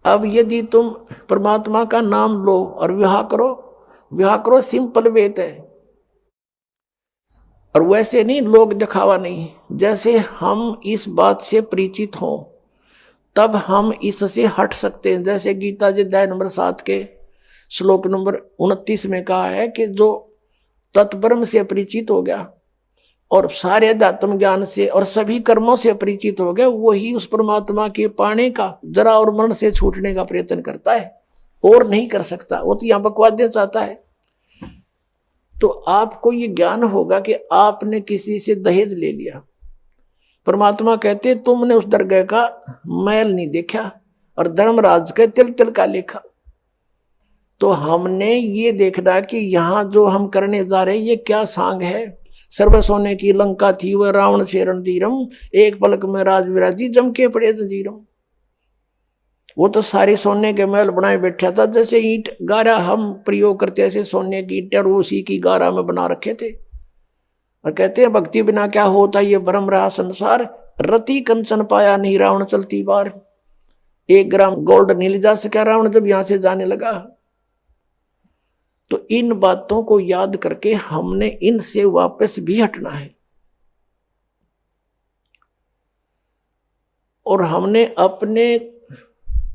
अब यदि तुम परमात्मा का नाम लो और विवाह करो सिंपल वेत है। और वैसे नहीं, लोग दिखावा नहीं। जैसे हम इस बात से परिचित हों तब हम इससे हट सकते हैं। जैसे गीता जी अध्याय नंबर 7 के श्लोक नंबर 29 में कहा है कि जो तत्ब्रह्म से परिचित हो गया और सारे अध्यात्म ज्ञान से और सभी कर्मों से परिचित हो गया, वही उस परमात्मा के पाने का, जरा और मरण से छूटने का प्रयत्न करता है, और नहीं कर सकता। वो तो यहाँ बकवाद्य चाहता है। तो आपको ये ज्ञान होगा कि आपने किसी से दहेज ले लिया, परमात्मा कहते तुमने उस दरगाह का मैल नहीं देखा और धर्मराज के तिल तिल का लेखा। तो हमने ये देखना कि यहाँ जो हम करने जा रहे हैं ये क्या सांग है। सर्व सोने की लंका थी वह रावण से रणधीरम, एक पलक में राज विराजी जम के पड़े जंजीरम। वो तो सारे सोने के महल बनाए बैठा था, जैसे ईंट गारा हम प्रयोग करते ऐसे सोने की ईंट और उसी की गारा में बना रखे थे। और कहते हैं भक्ति बिना क्या होता ये भ्रम रहा संसार, रति कंचन पाया नहीं रावण चलती बार। 1 ग्राम गोल्ड नहीं ले जा सका रावण जब यहां से जाने लगा। तो इन बातों को याद करके हमने इनसे वापस भी हटना है। और हमने अपने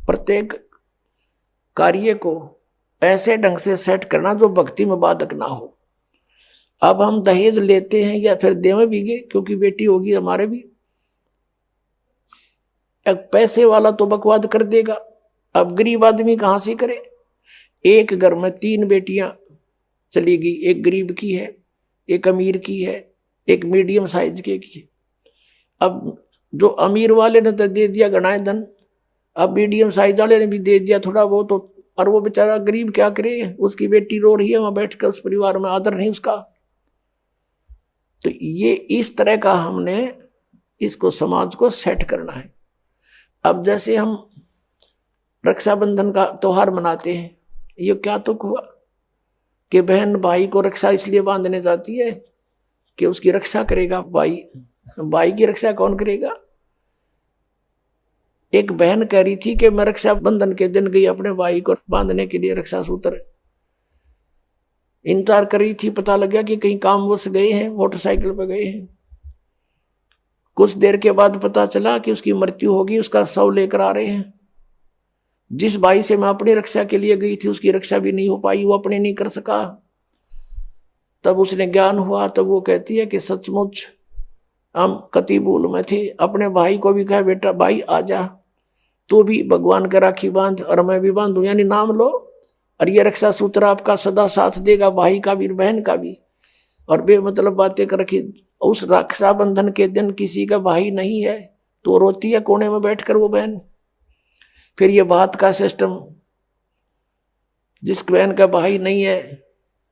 प्रत्येक कार्य को ऐसे ढंग से सेट करना जो भक्ति में बाधक ना हो। अब हम दहेज लेते हैं या फिर देवे भी गए, क्योंकि बेटी होगी हमारे भी। एक पैसे वाला तो बकवाद कर देगा, अब गरीब आदमी कहां से करे। एक घर में 3 बेटियां चली गई, एक गरीब की है, एक अमीर की है, एक मीडियम साइज की है। अब जो अमीर वाले ने तो दे दिया घना धन, अब मीडियम साइज वाले ने भी दे दिया थोड़ा बहुत, तो और वो बेचारा गरीब क्या करे, उसकी बेटी रो रही है वहां बैठकर, उस परिवार में आदर नहीं उसका। तो ये इस तरह का हमने इसको समाज को सेट करना है। अब जैसे हम रक्षाबंधन का त्योहार मनाते हैं, ये क्या तुक हुआ कि बहन भाई को रक्षा इसलिए बांधने जाती है कि उसकी रक्षा करेगा भाई। भाई की रक्षा कौन करेगा। एक बहन कह रही थी कि मैं रक्षाबंधन के दिन गई अपने भाई को बांधने के लिए, रक्षा सूत्र इंतजार कर रही थी। पता लग गया कि कहीं कामवश गए हैं, मोटरसाइकिल पर गए हैं। कुछ देर के बाद पता चला कि उसकी मृत्यु होगी, उसका शव लेकर आ रहे हैं। जिस भाई से मैं अपनी रक्षा के लिए गई थी उसकी रक्षा भी नहीं हो पाई, वो अपने नहीं कर सका। तब उसने ज्ञान हुआ, तब वो कहती है कि सचमुच हम कति भूल में थे। अपने भाई को भी कहा बेटा भाई आ जा, तू भी भगवान का राखी बांध और मैं भी बांधू, यानी नाम लो और ये रक्षा सूत्र आपका सदा साथ देगा, भाई का भी बहन का भी। और बेमतलब बातें कर रखी। उस रक्षाबंधन के दिन किसी का भाई नहीं है तो रोती है कोने में बैठकर वो बहन। फिर ये बात का सिस्टम, जिस बहन का भाई नहीं है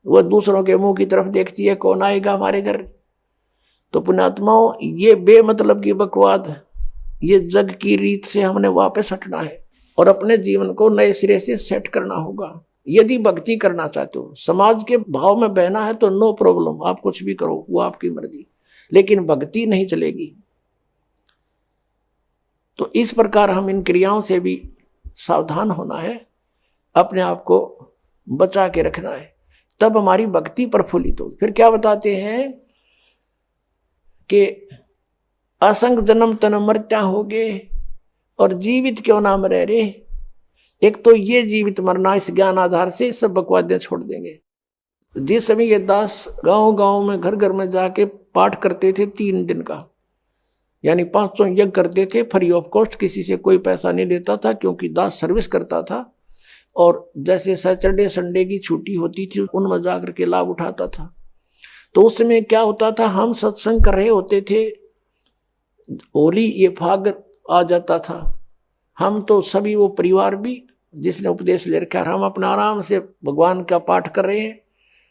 वह दूसरों के मुंह की तरफ देखती है, कौन आएगा हमारे घर। तो पुण्यात्माओं, ये बेमतलब की बकवाद, ये जग की रीत से हमने वापस हटना है और अपने जीवन को नए सिरे से सेट करना होगा। यदि भक्ति करना चाहते हो, समाज के भाव में बहना है तो नो प्रॉब्लम, आप कुछ भी करो, वो आपकी मर्जी, लेकिन भक्ति नहीं चलेगी। तो इस प्रकार हम इन क्रियाओं से भी सावधान होना है, अपने आप को बचा के रखना है, तब हमारी भक्ति प्रफुल्लित हो। फिर क्या बताते हैं कि असंग जन्म तन मरत्या होगे और जीवित क्यों ना मरे रे। एक तो ये जीवित मरना, इस ज्ञान आधार से सब बकवादें छोड़ देंगे। जिस समय ये दास गांव गांव में घर घर में जाके पाठ करते थे 3 दिन का, यानी 500 यज्ञ करते थे फ्री ऑफ कॉस्ट, किसी से कोई पैसा नहीं लेता था, क्योंकि दास सर्विस करता था। और जैसे सैटरडे संडे की छुट्टी होती थी उनमें जाकर के लाभ उठाता था। तो उस समय क्या होता था, हम सत्संग कर रहे होते थे, होली ये फाग आ जाता था, हम तो सभी वो परिवार भी जिसने उपदेश ले रखा, हम अपना आराम से भगवान का पाठ कर रहे हैं,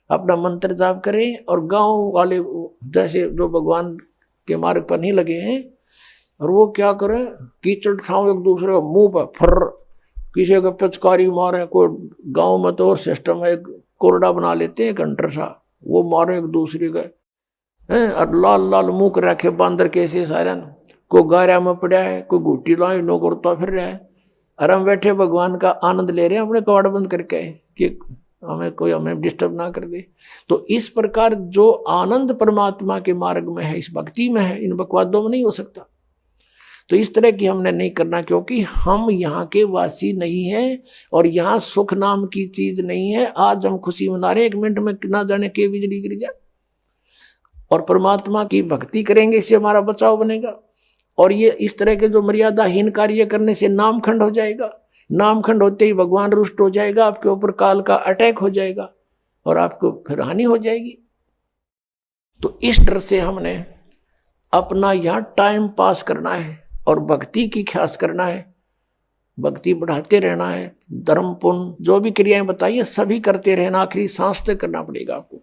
अपना मंत्र जाप कर रहे हैं, और गांव वाले जैसे जो भगवान के मार्ग पर नहीं लगे हैं, और वो क्या करें, कीचड़ छाव एक दूसरे को मुंह पर फर, किसी का पिचकारी मारे। कोई गांव में तो और सिस्टम है, कोरडा बना लेते हैं घंटर सा, वो मारे एक दूसरे का हैं, और लाल लाल मुंह कर रखे बांदर कैसे सारे, कोई गारा में पड़ा है, कोई घुट्टी लाई नो करता फिर रहा है, और हम बैठे भगवान का आनंद ले रहे हैं अपने कवाड़ बंद करके कि हमें डिस्टर्ब ना कर दे। तो इस प्रकार जो आनंद परमात्मा के मार्ग में है, इस भक्ति में है, इन बकवादों में नहीं हो सकता। तो इस तरह की हमने नहीं करना, क्योंकि हम यहाँ के वासी नहीं हैं और यहाँ सुख नाम की चीज नहीं है। आज हम खुशी मना रहे, 1 मिनट में ना जाने के बिजली गिर जाए। और परमात्मा की भक्ति करेंगे, इससे हमारा बचाव बनेगा। और ये इस तरह के जो मर्यादाहीन कार्य करने से नामखंड हो जाएगा, नामखंड होते ही भगवान रुष्ट हो जाएगा, आपके ऊपर काल का अटैक हो जाएगा और आपको फिर हानि हो जाएगी। तो इस डर से हमने अपना यहाँ टाइम पास करना है और भक्ति की ख्यास करना है, भक्ति बढ़ाते रहना है, धर्म पुण्य जो भी क्रियाएं बताइए सभी करते रहना, आखिरी सांस तक करना पड़ेगा आपको।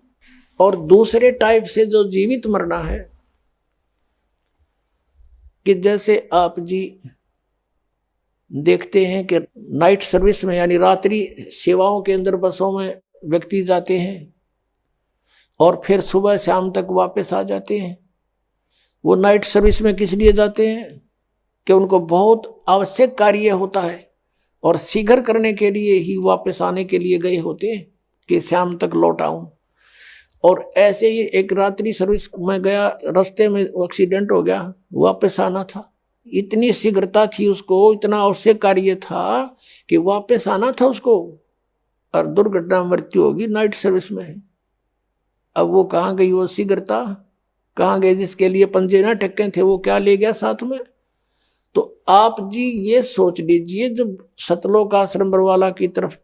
और दूसरे टाइप से जो जीवित मरना है, कि जैसे आप जी देखते हैं कि नाइट सर्विस में यानी रात्रि सेवाओं के अंदर बसों में व्यक्ति जाते हैं और फिर सुबह शाम तक वापस आ जाते हैं। वो नाइट सर्विस में किस लिए जाते हैं कि उनको बहुत आवश्यक कार्य होता है और शीघ्र करने के लिए ही वापस आने के लिए गए होते हैं कि शाम तक लौट आऊं। और ऐसे ही एक रात्रि सर्विस में गया, रास्ते में एक्सीडेंट हो गया, वापस आना था, इतनी शीघ्रता थी उसको, इतना आवश्यक कार्य था कि वापस आना था उसको, और दुर्घटना मृत्यु होगी नाइट सर्विस में। अब वो कहाँ गई वो शीघ्रता, कहाँ गए जिसके लिए पंजे ना टक्के थे, वो क्या ले गया साथ में। तो आप जी ये सोच लीजिए, जब सतलोक आश्रम बरवाला की तरफ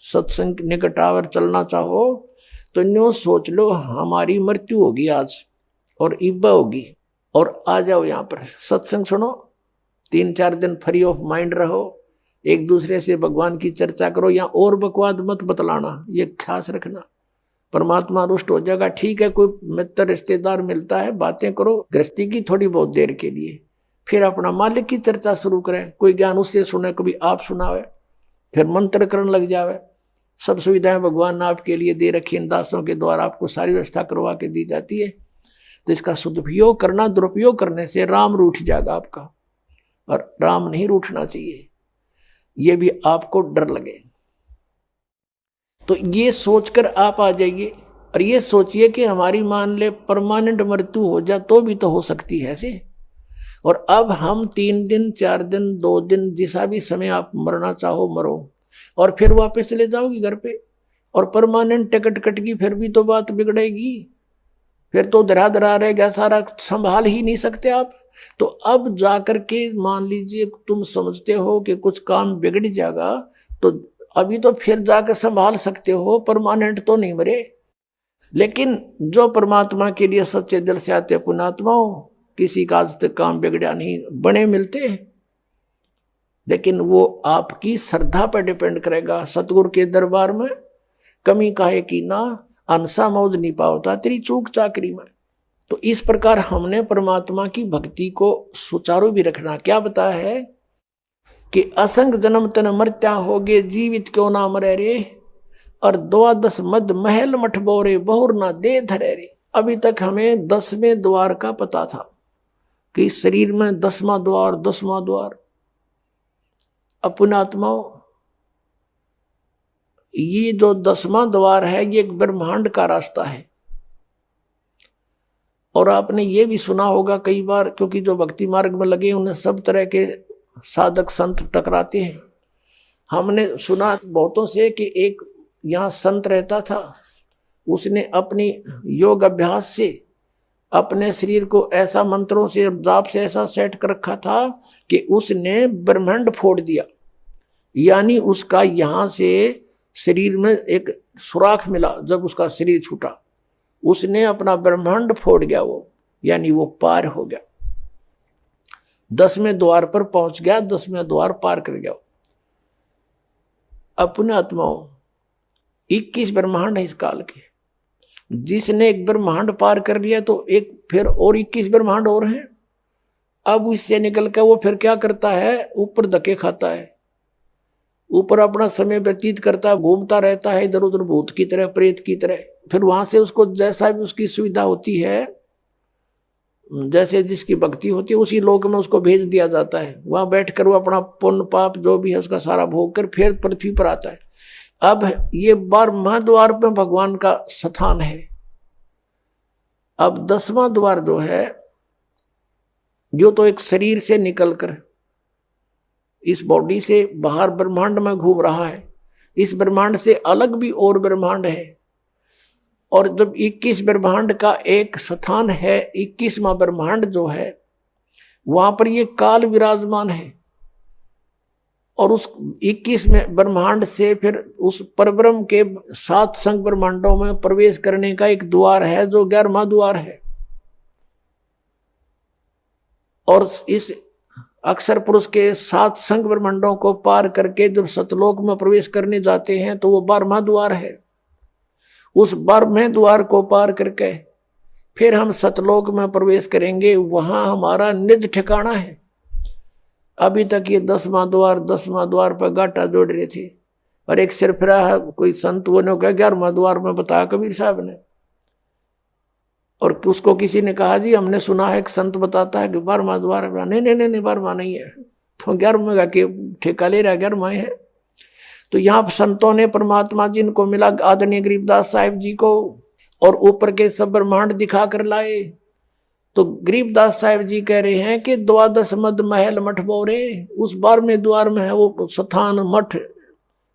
सत्संग निकट आवर चलना चाहो तो न्यू सोच लो हमारी मृत्यु होगी आज और इब्बा होगी, और आ जाओ यहाँ पर सत्संग सुनो, 3-4 दिन फ्री ऑफ माइंड रहो, एक दूसरे से भगवान की चर्चा करो, या और बकवाद मत बतलाना, ये खास रखना। परमात्मा रुष्ट हो जाएगा, ठीक है, कोई मित्र रिश्तेदार मिलता है, बातें करो गृहस्थी की थोड़ी बहुत देर के लिए, फिर अपना मालिक की चर्चा शुरू करें, कोई ज्ञान उससे सुने, कभी आप सुनावे, फिर मंत्र करने लग जावे। सब सुविधाएं भगवान ने आपके लिए दे रखी, इन दासों के द्वारा आपको सारी व्यवस्था करवा के दी जाती है। तो इसका सदुपयोग करना, दुरुपयोग करने से राम रूठ जाएगा आपका, और राम नहीं रूठना चाहिए, ये भी आपको डर लगे। तो ये सोचकर आप आ जाइए और ये सोचिए कि हमारी मान ले परमानेंट मृत्यु हो जाए तो भी तो हो सकती है ऐसे। और अब हम 3 दिन 4 दिन 2 दिन जिसा भी समय आप मरना चाहो मरो, और फिर वापस चले जाओगी घर पे, और परमानेंट टिकट कटगी, फिर भी तो बात बिगड़ेगी, फिर तो धरा धरा रहेगा, सारा संभाल ही नहीं सकते आप। तो अब जाकर के मान लीजिए तुम समझते हो कि कुछ काम बिगड़ जाएगा, तो अभी तो फिर जाकर संभाल सकते हो, परमानेंट तो नहीं मरे। लेकिन जो परमात्मा के लिए सच्चे दिल से आते पुण्यात्माओं, किसी का आज तक काम बिगड़ा नहीं, बने मिलते हैं, लेकिन वो आपकी श्रद्धा पर डिपेंड करेगा। सतगुरु के दरबार में कमी काहे की ना, अंसा मौज नहीं पावता तेरी चूक चाकरी में। तो इस प्रकार हमने परमात्मा की भक्ति को सुचारू भी रखना। क्या बताया है कि असंग जन्म तन मर्त्या होगे जीवित क्यों ना मरे रे, और 12 मद महल मठ बोरे बहुर ना दे धरे रे। अभी तक हमें 10वें द्वार का पता था कि शरीर में 10वां द्वार 10वां द्वार। पुण्यात्माओं, ये जो 10वां द्वार है ये एक ब्रह्मांड का रास्ता है। और आपने ये भी सुना होगा कई बार, क्योंकि जो भक्ति मार्ग में लगे उन्हें सब तरह के साधक संत टकराते हैं। हमने सुना बहुतों से कि एक यहाँ संत रहता था, उसने अपनी योग अभ्यास से अपने शरीर को ऐसा मंत्रों से और जाप से ऐसा सेट कर रखा था कि उसने ब्रह्मांड फोड़ दिया। यानी उसका यहाँ से शरीर में एक सुराख मिला। जब उसका शरीर छूटा उसने अपना ब्रह्मांड फोड़ गया वो, यानी वो पार हो गया, 10वें द्वार पर पहुंच गया, 10वें द्वार पार कर गया। अपने आत्माओं 21 ब्रह्मांड है इस काल के। जिसने एक ब्रह्मांड पार कर लिया तो एक फिर और 21 ब्रह्मांड और हैं। अब इससे निकल कर वो फिर क्या करता है, ऊपर धक्के खाता है, ऊपर अपना समय व्यतीत करता है, घूमता रहता है इधर उधर भूत की तरह प्रेत की तरह। फिर वहां से उसको जैसा भी उसकी सुविधा होती है, जैसे जिसकी भक्ति होती है, उसी लोक में उसको भेज दिया जाता है। वहां बैठकर वो अपना पुण्य पाप जो भी है उसका सारा भोग कर फिर पृथ्वी पर आता है। अब ये 12वां द्वार पे भगवान का स्थान है। अब 10वां द्वार जो है, जो तो एक शरीर से निकलकर इस बॉडी से बाहर ब्रह्मांड में घूम रहा है। इस ब्रह्मांड से अलग भी और ब्रह्मांड है। और जब 21 ब्रह्मांड का एक स्थान है, 21वां ब्रह्मांड जो है, वहां पर ये काल विराजमान है। और उस 21वें ब्रह्मांड से फिर उस परब्रह्म के 7 संग ब्रह्मांडों में प्रवेश करने का एक द्वार है जो 11वां द्वार है। और इस अक्षर पुरुष के 7 संग ब्रह्मांडों को पार करके जब सतलोक में प्रवेश करने जाते हैं तो वो 12वां द्वार है। उस 12वें द्वार को पार करके फिर हम सतलोक में प्रवेश करेंगे, वहां हमारा निज ठिकाना है। अभी तक ये 10वां द्वार पर गाटा जोड़ रहे थे। और एक सिरफिरा है कोई संत, वो ने कहा 11वां द्वार में बताया कबीर साहब ने। और उसको किसी ने कहा जी हमने सुना है एक संत बताता है कि 12वां द्वार है। नहीं 12वां नहीं है, तो 11वें का के ठेका ले रहा, 11वां है। तो यहाँ संतों ने परमात्मा जिनको मिला आदरणीय गरीबदास साहिब जी को, और ऊपर के सब ब्रह्मांड दिखा कर लाए। तो गरीबदास साहिब जी कह रहे हैं कि 12 मद महल मठ बोरे, उस 12वें द्वार में है वो स्थान मठ,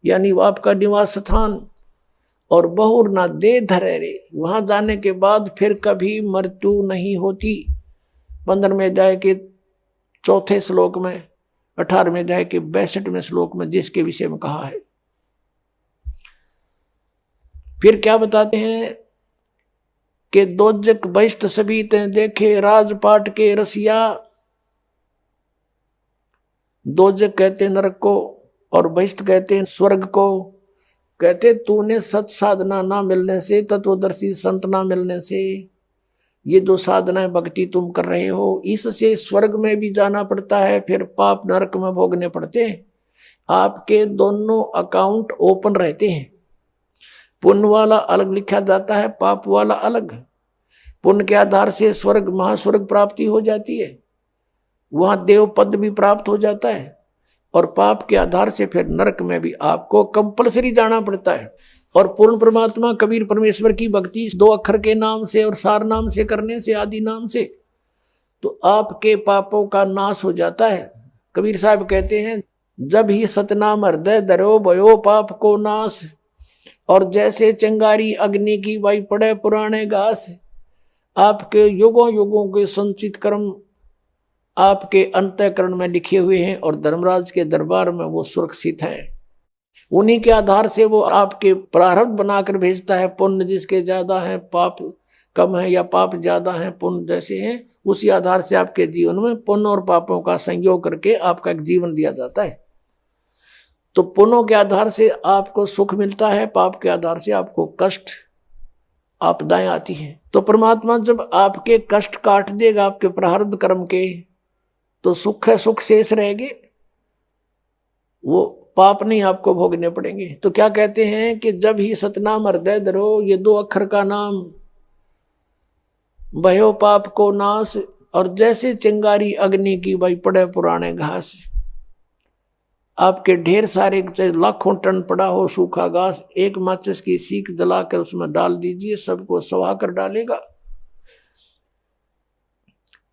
यानी वो आपका निवास स्थान। और बहुर ना दे धरे रे, वहां जाने के बाद फिर कभी मृत्यु नहीं होती। 15वें अध्याय के 4थे श्लोक में, 18वें अध्याय के 62वें श्लोक में जिसके विषय में कहा है। फिर क्या बताते हैं कि दोजक बहिष्ठ सभी ते देखे राजपाट के रसिया। दोजक कहते नरक को और बहिष्ठ कहते हैं स्वर्ग को। कहते तूने सत साधना ना मिलने से, तत्वदर्शी संत ना मिलने से, ये जो साधना भक्ति तुम कर रहे हो, इससे स्वर्ग में भी जाना पड़ता है, फिर पाप नरक में भोगने पड़ते हैं। आपके दोनों अकाउंट ओपन रहते हैं। पुण्य वाला अलग लिखा जाता है, पाप वाला अलग। पुण्य के आधार से स्वर्ग महास्वर्ग प्राप्ति हो जाती है, वहां देव पद भी प्राप्त हो जाता है। और पाप के आधार से फिर नरक में भी आपको कंपलसरी जाना पड़ता है। और पूर्ण परमात्मा कबीर परमेश्वर की भक्ति 2 अक्षर के नाम से और सार नाम से करने से, आदि नाम से, तो आपके पापों का नाश हो जाता है। कबीर साहब कहते हैं जब ही सतनाम हृदय धरो भयो पाप को नाश। और जैसे चिंगारी अग्नि की वाई पड़े पुराने घास, आपके युगों युगों के संचित कर्म आपके अंतःकरण में लिखे हुए हैं और धर्मराज के दरबार में वो सुरक्षित हैं। उन्हीं के आधार से वो आपके प्रारब्ध बनाकर भेजता है। पुण्य जिसके ज्यादा है, पाप कम है, या पाप ज्यादा है पुण्य जैसे हैं, उसी आधार से आपके जीवन में पुण्य और पापों का संयोग करके आपका एक जीवन दिया जाता है। तो पुण्यों के आधार से आपको सुख मिलता है, पाप के आधार से आपको कष्ट। आपदाएं आती हैं। तो परमात्मा जब आपके कष्ट काट देगा आपके प्रारब्ध कर्म के, तो सुख है, सुख शेष रहेंगे, वो पाप नहीं आपको भोगने पड़ेंगे। तो क्या कहते हैं कि जब ही सतनाम हृदय धरो, ये 2 अक्षर का नाम, भयो पाप को नाश, और जैसे चिंगारी अग्नि की भाई पड़े पुराने घास। आपके ढेर सारे, चाहे लाखों टन पड़ा हो सूखा घास, एक माचिस की सीख जलाकर उसमें डाल दीजिए, सबको सवा कर डालेगा,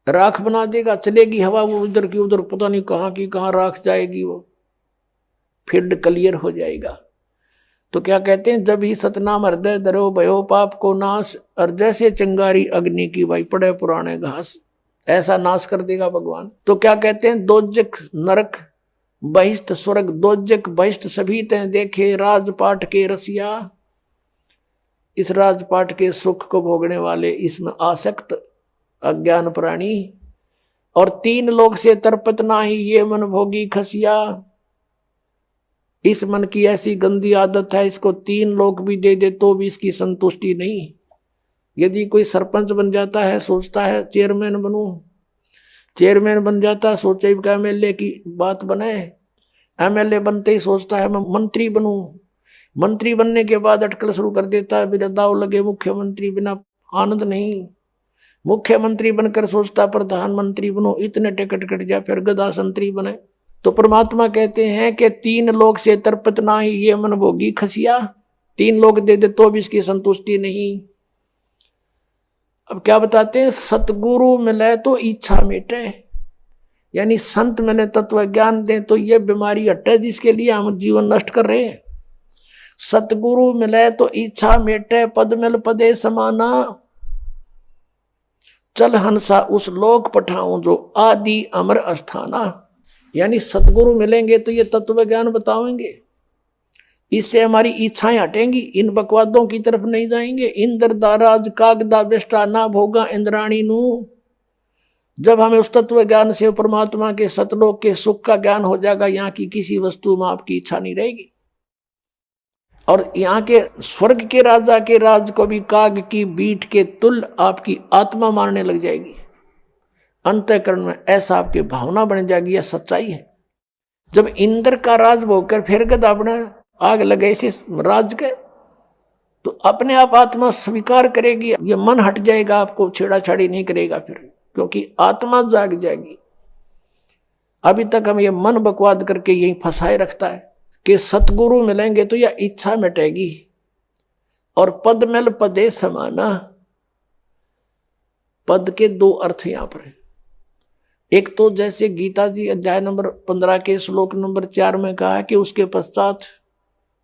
राख बना देगा। चलेगी हवा वो उधर की उधर, पता नहीं कहाँ की कहाँ राख जाएगी, वो फील्ड क्लियर हो जाएगा। तो क्या कहते हैं, जब ही सतनाम हृदय धरो, भयो पाप को नाश, और जैसे चिंगारी अग्नि की भाई पड़े पुराने घास, ऐसा नाश कर देगा भगवान। तो क्या कहते हैं, दोजक नरक बहिष्ठ स्वर्ग, दोजक बहिष्ठ सभी तय देखे, राजपाट के रसिया। इस राजपाट के सुख को भोगने वाले, इसमें आसक्त अज्ञान प्राणी, और 3 लोक से तरपत नाही, ये मन भोगी खसिया। इस मन की ऐसी गंदी आदत है, इसको 3 लोक भी दे दे तो भी इसकी संतुष्टि नहीं। यदि कोई सरपंच बन जाता है, सोचता है चेयरमैन बनूं, चेयरमैन बन जाता है, सोचे कि एमएलए की बात बने, एमएलए बनते ही सोचता है मैं मंत्री बनूं, मंत्री बनने के बाद अटकल शुरू कर देता है, बिना दाव लगे मुख्यमंत्री, बिना आनंद नहीं। मुख्यमंत्री बनकर सोचता प्रधानमंत्री बनो, इतने टिकट कट जाए, फिर गदा संतरी बने। तो परमात्मा कहते हैं कि 3 लोक से तरपत नाही, ये मन भोगी खसिया। 3 लोक दे दे तो भी इसकी संतुष्टि नहीं। अब क्या बताते हैं, सतगुरु मिले तो इच्छा मिटे, यानी संत मिले तत्व ज्ञान दें तो ये बीमारी हटे जिसके लिए हम जीवन नष्ट कर रहे हैं। सतगुरु मिले तो इच्छा मिटे, पद मिल पदे समाना, चल हंसा उस लोक पठाऊं जो आदि अमर अस्थाना। यानी सतगुरु मिलेंगे तो ये तत्व ज्ञान बताएंगे, इससे हमारी इच्छाएं हटेंगी, इन बकवादों की तरफ नहीं जाएंगे। इंद्र दाराज कागदा बेष्टा ना भोगा इंद्राणी नू। जब हमें उस तत्व ज्ञान से परमात्मा के सतलोक के सुख का ज्ञान हो जाएगा, यहाँ की किसी वस्तु में आपकी इच्छा नहीं रहेगी। और यहाँ के स्वर्ग के राजा के राज को भी काग की बीट के तुल्य आपकी आत्मा मारने लग जाएगी। अंतःकरण में ऐसा आपकी भावना बन जाएगी, यह सच्चाई है। जब इंद्र का राज भोगकर फिर गदा अपना आग लगे इसे राज के, तो अपने आप आत्मा स्वीकार करेगी, ये मन हट जाएगा, आपको छेड़ाछाड़ी नहीं करेगा फिर, क्योंकि आत्मा जाग जाएगी। अभी तक हम ये मन बकवाद करके यही फंसाए रखता है कि सतगुरु मिलेंगे तो यह इच्छा मिटेगी, और पद मिल पदे समाना। पद के 2 अर्थ यहां पर है। एक तो जैसे गीता जी अध्याय नंबर 15 के श्लोक नंबर 4 में कहा कि उसके पश्चात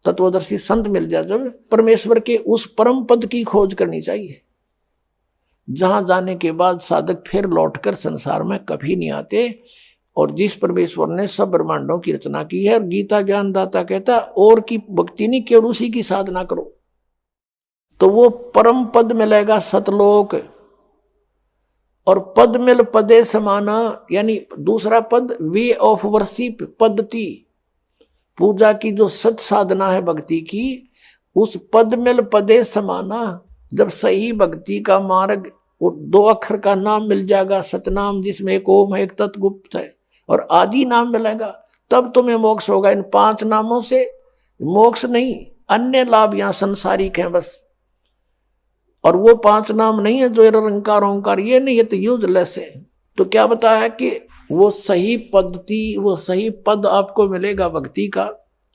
तत्वदर्शी संत मिल जाए, जब परमेश्वर के उस परम पद की खोज करनी चाहिए, जहां जाने के बाद साधक फिर लौटकर संसार में कभी नहीं आते, और जिस परमेश्वर ने सब ब्रह्मांडों की रचना की है। और गीता ज्ञानदाता कहता और की भक्ति नहीं, केवल उसी की साधना करो, तो वो परम पद मिलेगा सतलोक। और पद मिल पदे समाना, यानी दूसरा पद वे ऑफ वर्शिप, पद्धति, पूजा की जो सत साधना है भक्ति की, उस पद मिल पदे समाना। जब सही भक्ति का मार्ग, वो 2 अक्षर का नाम मिल जाएगा, सतनाम, जिसमें एक ओम है, एक तत्गुप्त है, और आदि नाम मिलेगा, तब तुम्हें मोक्ष होगा। इन 5 नामों से मोक्ष नहीं, अन्य लाभ यहाँ संसारिक हैं बस। और वो 5 नाम नहीं है जो निरंकार ओंकार, ये नहीं, ये तो यूजलेस है। तो क्या बताया कि वो सही पद्धति, वो सही पद आपको मिलेगा भक्ति का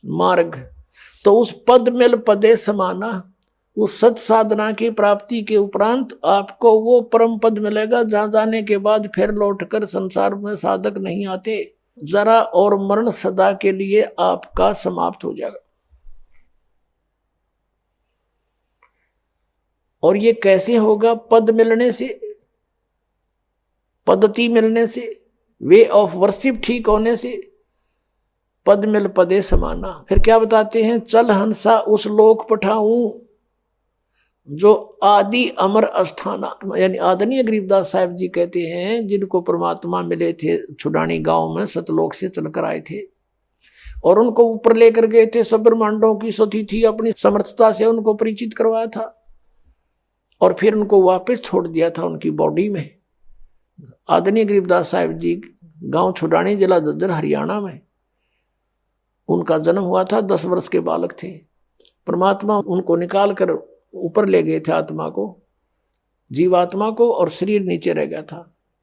मार्ग। तो उस पद मिल पदे समाना, उस सत साधना की प्राप्ति के उपरांत आपको वो परम पद मिलेगा, जहां जाने के बाद फिर लौटकर संसार में साधक नहीं आते। जरा और मरण सदा के लिए आपका समाप्त हो जाएगा। और ये कैसे होगा? पद मिलने से, पद्धति मिलने से, वे ऑफ वर्शिप ठीक होने से। पद मिल पदे समाना। फिर क्या बताते हैं? चल हंसा उस लोक पठाऊं जो आदि अमर अस्थाना, यानी आदरणीय गरीबदास साहब जी कहते हैं, जिनको परमात्मा मिले थे छुडानी गांव में, सतलोक से चलकर आए थे और उनको ऊपर लेकर गए थे, सब ब्रह्मांडों की सती थी, अपनी समर्थता से उनको परिचित करवाया था। और फिर उनको वापस छोड़ दिया था उनकी बॉडी में। आदरणीय गरीबदास साहिब जी गांव छुडानी, जिला झज्जर, हरियाणा में उनका जन्म हुआ था। 10 वर्ष के बालक थे। परमात्मा उनको निकाल कर ऊपर ले गए थे, आत्मा को, जीवात्मा को, और शरीर नीचे रह गया था।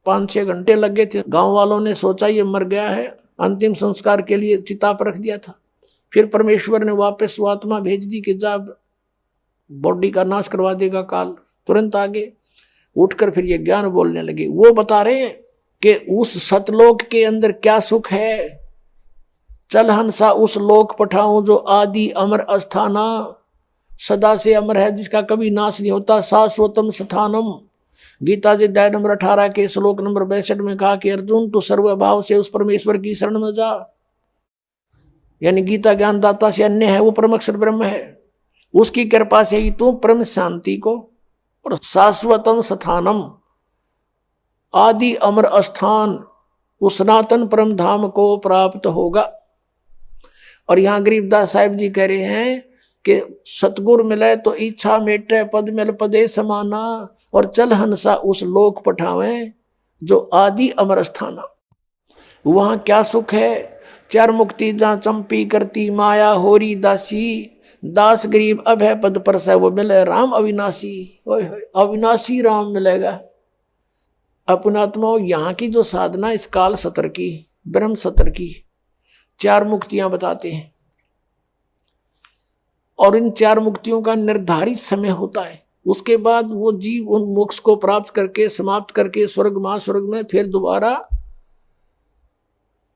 5-6 घंटे लग गए थे। गांव वालों ने सोचा ये मर गया है, अंतिम संस्कार के लिए चिता पर रख दिया था। फिर परमेश्वर ने वापस वो आत्मा भेज दी कि जा, बॉडी का नाश करवा देगा काल। तुरंत आगे उठकर फिर ये ज्ञान बोलने लगे। वो बता रहे हैं कि उस सतलोक के अंदर क्या सुख है। चल हंसा उस लोक पठाऊं जो आदि अमर अस्थाना, सदा से अमर है, जिसका कभी नाश नहीं होता। शाश्वतम स्थानम। गीता जी अध्याय नंबर 18 के श्लोक नंबर 62 में कहा कि अर्जुन तू सर्वभाव से उस परमेश्वर की शरण में जा। यानी गीता ज्ञानदाता से अन्य है, वो परमेश्वर ब्रह्म है। उसकी कृपा से ही तू परम शांति को और शाश्वतम स्थानम, आदि अमर अस्थान, उस सनातन परम धाम को प्राप्त होगा। और यहां गरीबदास साहिब जी कह रहे हैं कि सतगुरु मिले तो इच्छा मेटे, पद मिल पदे समाना, और चल हंसा उस लोक पठावे जो आदि अमर स्थाना। वहां क्या सुख है। 4 मुक्ति जहां चंपी करती माया होरी दासी, दास गरीब अभय पद पर से वो मिले राम अविनाशी। अविनाशी राम मिलेगा। अपनात्मा यहाँ की जो साधना इस काल सतर की, ब्रह्म सतर की 4 मुक्तियां बताते हैं, और इन 4 मुक्तियों का निर्धारित समय होता है। उसके बाद वो जीव उन मोक्ष को प्राप्त करके, समाप्त करके स्वर्ग महास्वर्ग में फिर दोबारा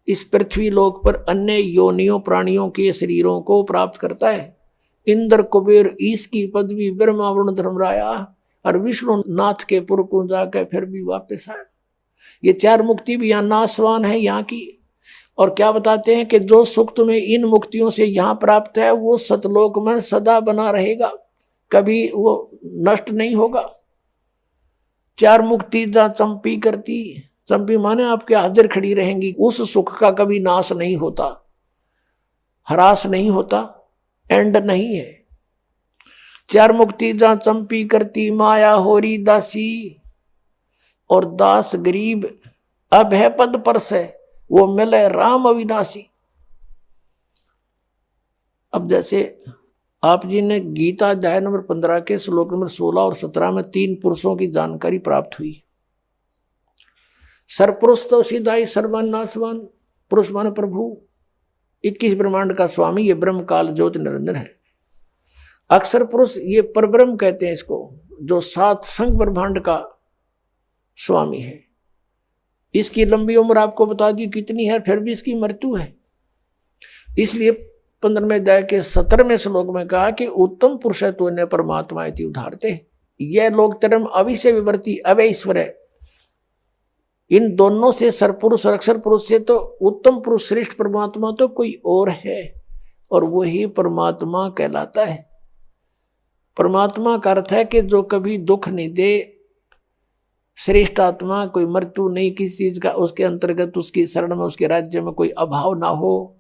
इस पृथ्वी लोक पर अन्य योनियों प्राणियों के शरीरों को प्राप्त करता है। इंद्र कुबेर ईश की पदवी, ब्रह्मा वरुण धर्मराया और विष्णु नाथ के पुर को जाकर फिर भी वापस आया। ये 4 मुक्ति भी यहाँ नाशवान है यहाँ की। और क्या बताते हैं कि जो सुख तुम्हें इन मुक्तियों से यहाँ प्राप्त है वो सतलोक में सदा बना रहेगा, कभी वो नष्ट नहीं होगा। 4 मुक्ति जहाँ चंपी करती, चंपी माने आपके हाजिर खड़ी रहेंगी, उस सुख का कभी नाश नहीं होता, ह्रास नहीं होता, एंड नहीं है। 4 मुक्ति जहाँ चंपी करती माया होरी दासी, और दास गरीब अभय पद पर से वो मिले राम अविनाशी। अब जैसे आप जी ने गीता अध्याय नंबर 15 के श्लोक नंबर 16 और 17 में 3 पुरुषों की जानकारी प्राप्त हुई। सरपुरुष तो सीधा ही सर्वान नासवान, पुरुष माने प्रभु, 21 ब्रह्मांड का स्वामी, ये ब्रह्म काल ज्योति निरंजन है। अक्षर पुरुष ये परब्रह्म कहते हैं इसको, जो 7 संग ब्रह्मांड का स्वामी है। इसकी लंबी उम्र आपको बता दी कितनी है, फिर भी इसकी मृत्यु है। इसलिए 15वें अध्याय के 17वें श्लोक में कहा कि उत्तम पुरुष है तो परमात्मा इति उदाहरते। यह लोक तरम अविषय विवर्ती अवय ईश्वर है। इन दोनों से सरपुरुष और अक्षर पुरुष से तो उत्तम पुरुष श्रेष्ठ परमात्मा तो कोई और है, और वही परमात्मा कहलाता है। परमात्मा का अर्थ है कि जो कभी दुख नहीं दे, श्रेष्ठ आत्मा, कोई मृत्यु नहीं किसी चीज का, उसके अंतर्गत उसकी शरण में, उसके राज्य में कोई अभाव ना हो,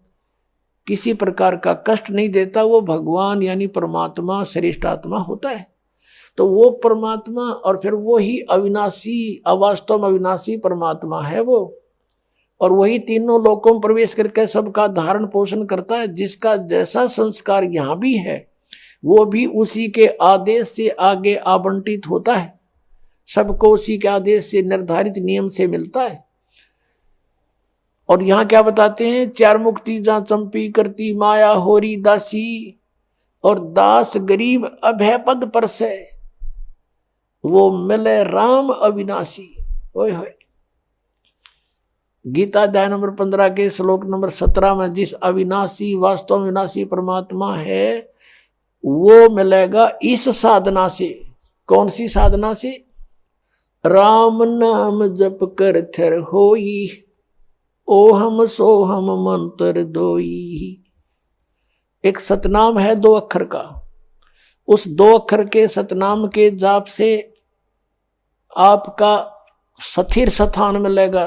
किसी प्रकार का कष्ट नहीं देता, वो भगवान यानी परमात्मा श्रेष्ठ आत्मा होता है। तो वो परमात्मा, और फिर वो ही अविनाशी, अवास्तव में अविनाशी परमात्मा है वो, और वही तीनों लोकों में प्रवेश करके सबका धारण पोषण करता है। जिसका जैसा संस्कार यहाँ भी है वो भी उसी के आदेश से आगे आवंटित होता है, सबको उसी के आदेश से निर्धारित नियम से मिलता है। और यहाँ क्या बताते हैं, 4 मुक्ति जहाँ चंपी करती माया होरी दासी, और दास गरीब अभय पद पर से वो मिले राम अविनाशी। ओए होए। गीता अध्याय नंबर 15 के श्लोक नंबर 17 में जिस अविनाशी, वास्तव विनाशी परमात्मा है वो मिलेगा इस साधना से। कौन सी साधना से? राम नाम जप कर थर होई, ओ हम सो हम मंत्र दोई। एक सतनाम है 2 अक्षर का, उस 2 अक्षर के सतनाम के जाप से आपका स्थिर स्थान मिलेगा।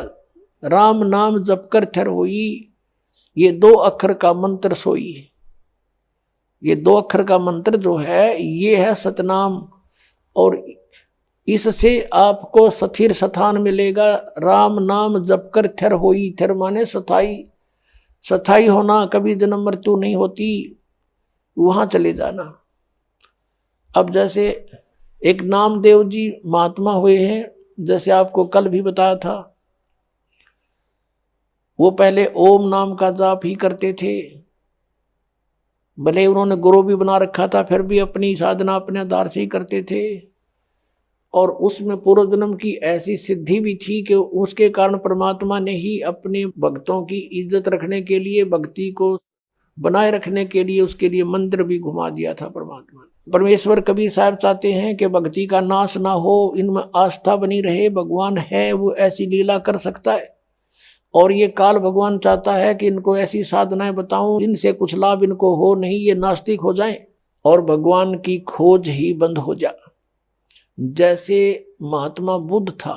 राम नाम जप कर थर होई, ये 2 अक्षर का मंत्र सोई। ये 2 अक्षर का मंत्र जो है ये है सतनाम, और इससे आपको स्थिर स्थान मिलेगा। राम नाम जप कर थिर होई, थिर माने स्थाई, स्थाई होना, कभी जन्म मृत्यु नहीं होती, वहां चले जाना। अब जैसे एक नामदेव जी महात्मा हुए हैं, जैसे आपको कल भी बताया था, वो पहले ओम नाम का जाप ही करते थे। भले उन्होंने गुरु भी बना रखा था, फिर भी अपनी साधना अपने आधार से ही करते थे। और उसमें पूर्व जन्म की ऐसी सिद्धि भी थी कि उसके कारण परमात्मा ने ही अपने भक्तों की इज्जत रखने के लिए, भक्ति को बनाए रखने के लिए उसके लिए मंदिर भी घुमा दिया था परमात्मा ने। परमेश्वर कबीर साहब चाहते हैं कि भक्ति का नाश ना हो, इनमें आस्था बनी रहे। भगवान है वो ऐसी लीला कर सकता है, और ये काल भगवान चाहता है कि इनको ऐसी साधनाएं बताऊं इनसे कुछ लाभ इनको हो नहीं, ये नास्तिक हो जाएं और भगवान की खोज ही बंद हो जाए। जैसे महात्मा बुद्ध था,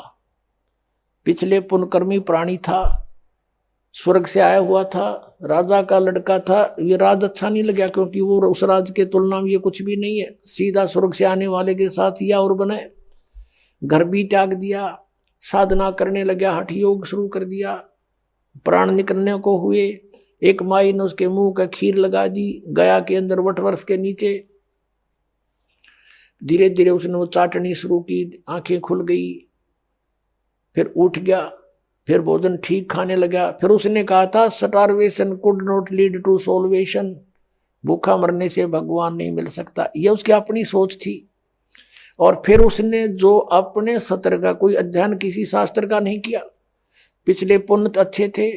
पिछले पुण्यकर्मी प्राणी था, स्वर्ग से आया हुआ था, राजा का लड़का था। ये राज अच्छा नहीं लगा, क्योंकि वो उस राज के तुलना में ये कुछ भी नहीं है। सीधा स्वर्ग से आने वाले के साथ या और बने, घर भी त्याग दिया, साधना करने लगा, हठ योग शुरू कर दिया, प्राण निकलने को हुए। एक माई ने उसके मुंह का खीर लगा दी गया के अंदर वटवृक्ष के नीचे। धीरे धीरे उसने वो चाटनी शुरू की, आंखें खुल गई, फिर उठ गया, फिर भोजन ठीक खाने लगा। फिर उसने कहा था starvation could not lead to salvation, भूखा मरने से भगवान नहीं मिल सकता। यह उसकी अपनी सोच थी। और फिर उसने जो अपने सत्र का कोई अध्ययन किसी शास्त्र का नहीं किया, पिछले पुण्य अच्छे थे,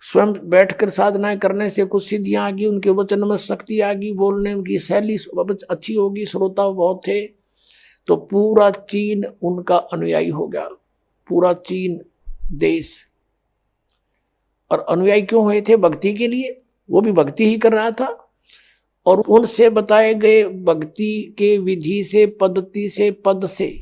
स्वयं बैठकर साधनाएं करने से कुछ सिद्धियां आ गई, उनके वचन में शक्ति आ गई, बोलने की शैली अच्छी होगी, श्रोता बहुत थे, तो पूरा चीन उनका अनुयायी हो गया, पूरा चीन देश। और अनुयायी क्यों हुए थे? भक्ति के लिए, वो भी भक्ति ही कर रहा था। और उनसे बताए गए भक्ति के विधि से, पद्धति से, पद से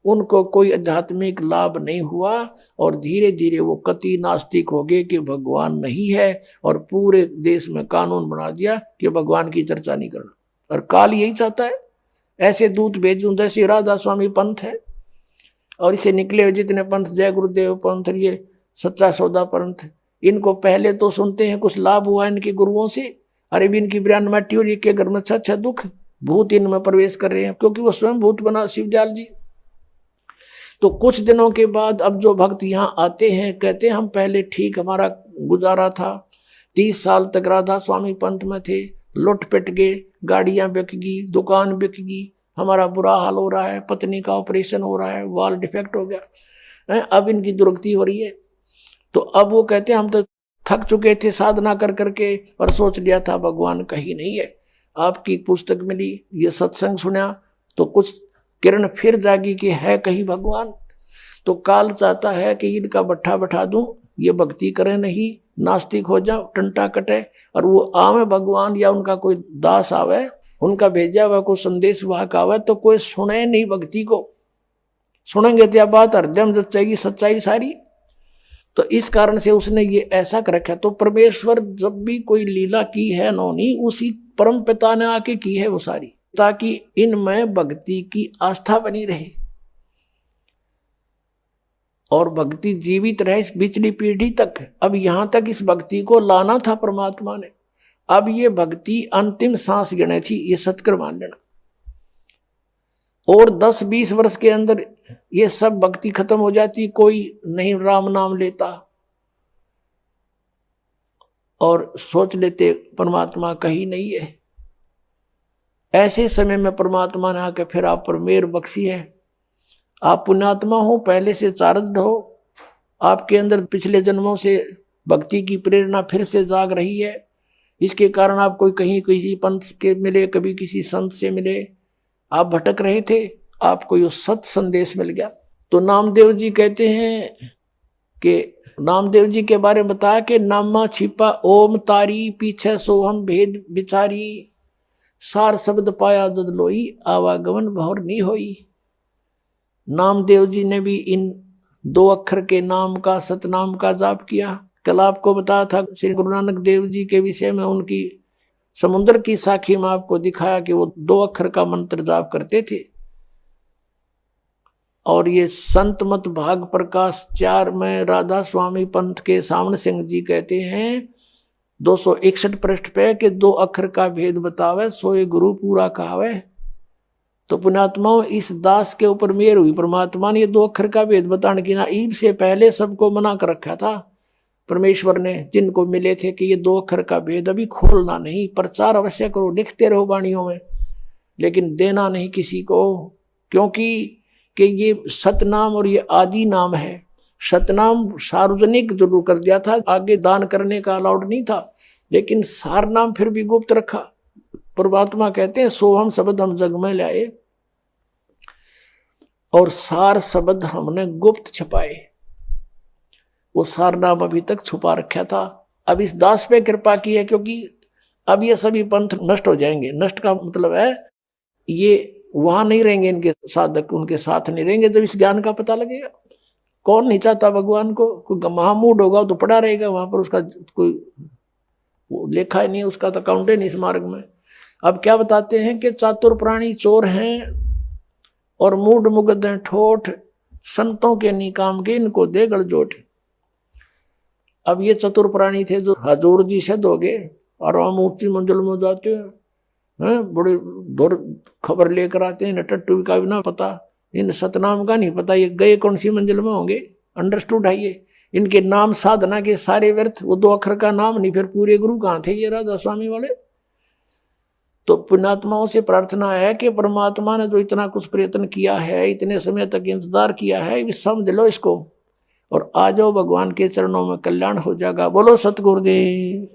उनको कोई आध्यात्मिक लाभ नहीं हुआ, और धीरे धीरे वो कति नास्तिक हो गए कि भगवान नहीं है, और पूरे देश में कानून बना दिया कि भगवान की चर्चा नहीं करना। और काल यही चाहता है, ऐसे दूत भेजूं जैसे राधा स्वामी पंथ है, और इसे निकले हुए जितने पंथ, जय गुरुदेव पंथ, ये सच्चा सौदा पंथ, इनको पहले तो सुनते हैं कुछ लाभ हुआ इनके गुरुओं से, अरे भी इनकी ब्रांड मट्टी और के घर में अच्छा दुख, भूत इनमें प्रवेश कर रहे हैं, क्योंकि वो स्वयं भूत बना शिवदयाल जी। तो कुछ दिनों के बाद अब जो भक्त यहाँ आते हैं, कहते हैं हम पहले ठीक हमारा गुजारा था, 30 साल तक राधा स्वामी पंथ में थे, लुट पिट गए, गाड़ियां बिक गई, दुकान बिक गई, हमारा बुरा हाल हो रहा है, पत्नी का ऑपरेशन हो रहा है, वाल डिफेक्ट हो गया, अब इनकी दुर्गति हो रही है। तो अब वो कहते हैं हम तो थक चुके थे साधना कर करके, और सोच लिया था भगवान कहीं नहीं है। आपकी पुस्तक मिली, ये सत्संग सुना, तो कुछ किरण फिर जागी कि है कहीं भगवान। तो काल चाहता है कि इनका बट्ठा बैठा दूं, ये भक्ति करें नहीं, नास्तिक हो जाओ, टंटा कटे, और वो आवे भगवान या उनका कोई दास आवे, उनका भेजा हुआ कोई संदेश वाहक आवे, तो कोई सुने नहीं भक्ति को। सुनेंगे तो बात हृदय में जचेगी सच्चाई सारी। तो इस कारण से उसने ये ऐसा कर रखा। तो परमेश्वर जब भी कोई लीला की है नौनी, उसी परम पिता ने आके की है वो सारी, ताकि इनमें भक्ति की आस्था बनी रहे और भक्ति जीवित रहे इस पिछली पीढ़ी तक। अब यहां तक इस भक्ति को लाना था परमात्मा ने। अब ये भक्ति अंतिम सांस गिने थी, ये सत्कर मान लेना। और 10-20 वर्ष के अंदर ये सब भक्ति खत्म हो जाती, कोई नहीं राम नाम लेता, और सोच लेते परमात्मा कहीं नहीं है। ऐसे समय में परमात्मा ने आकर फिर आप पर मेहर बख्शी है। आप पुण्यात्मा हो, पहले से चार्ज हो, आपके अंदर पिछले जन्मों से भक्ति की प्रेरणा फिर से जाग रही है। इसके कारण आप कोई कहीं किसी पंथ के मिले, कभी किसी संत से मिले, आप भटक रहे थे, आपको ये सत संदेश मिल गया। तो नामदेव जी कहते हैं कि नामदेव जी के बारे में बताया कि नामा छिपा ओम तारी, पीछे सोहम भेद बिचारी, सार शब्द पाया जद लोई, आवागमन भौर नहीं होई। नामदेव जी ने भी इन 2 अक्षर के नाम का, सतनाम का जाप किया। कल आपको बताया था श्री गुरु नानक देव जी के विषय में, उनकी समुद्र की साखी में आपको दिखाया कि वो 2 अक्षर का मंत्र जाप करते थे। और ये संत मत भाग प्रकाश 4 में राधा स्वामी पंथ के सामने सिंह जी कहते हैं 261 पृष्ठ पे कि 2 अक्षर का भेद बतावे सोए गुरु पूरा कहावे। तो पुण्यात्माओं इस दास के ऊपर मेहर हुई परमात्मा ने ये 2 अक्षर का भेद बताने की ना ईब से पहले सबको मना कर रखा था परमेश्वर ने, जिनको मिले थे कि ये 2 अक्षर का भेद अभी खोलना नहीं, प्रचार अवश्य करो, लिखते रहो वाणियों में, लेकिन देना नहीं किसी को, क्योंकि कि ये सतनाम और ये आदि नाम है। सतनाम सार्वजनिक जरूर कर दिया था, आगे दान करने का अलाउड नहीं था, लेकिन सार नाम फिर भी गुप्त रखा। परमात्मा कहते हैं सोहम शब्द हम जग में लाए और सार शब्द हमने गुप्त छुपाए। वो सार नाम अभी तक छुपा रखा था, अब इस दास पे कृपा की है, क्योंकि अब ये सभी पंथ नष्ट हो जाएंगे। नष्ट का मतलब है ये वहां नहीं रहेंगे, इनके साधक उनके साथ नहीं रहेंगे जब इस ज्ञान का पता लगेगा। कौन नहीं चाहता भगवान को? कोई महामूड होगा तो पड़ा रहेगा वहां पर, उसका कोई लेखा ही नहीं, उसका तो अकाउंट ही नहीं इस मार्ग में। अब क्या बताते हैं कि चातुर प्राणी चोर हैं और मूड मुग्ध हैं ठोठ, संतों के निकाम के इनको दे गलजोट। अब ये चतुर प्राणी थे जो हजूर जी से दोगे और हम ऊंची मंजिल में जाते हैं, बड़े दूर खबर लेकर आते हैं, टट्टू का भी ना पता, इन सतनाम का नहीं पता, ये गए कौन सी मंजिल में होंगे। अंडरस्टूड है ये, इनके नाम साधना के सारे व्यर्थ, वो 2 अक्षर का नाम नहीं, फिर पूरे गुरु कहाँ थे ये राधा स्वामी वाले। तो पुण्यात्माओं से प्रार्थना है कि परमात्मा ने जो इतना कुछ प्रयत्न किया है, इतने समय तक इंतजार किया है, समझ लो इसको और आ जाओ भगवान के चरणों में, कल्याण हो जाएगा। बोलो सतगुरुदेव।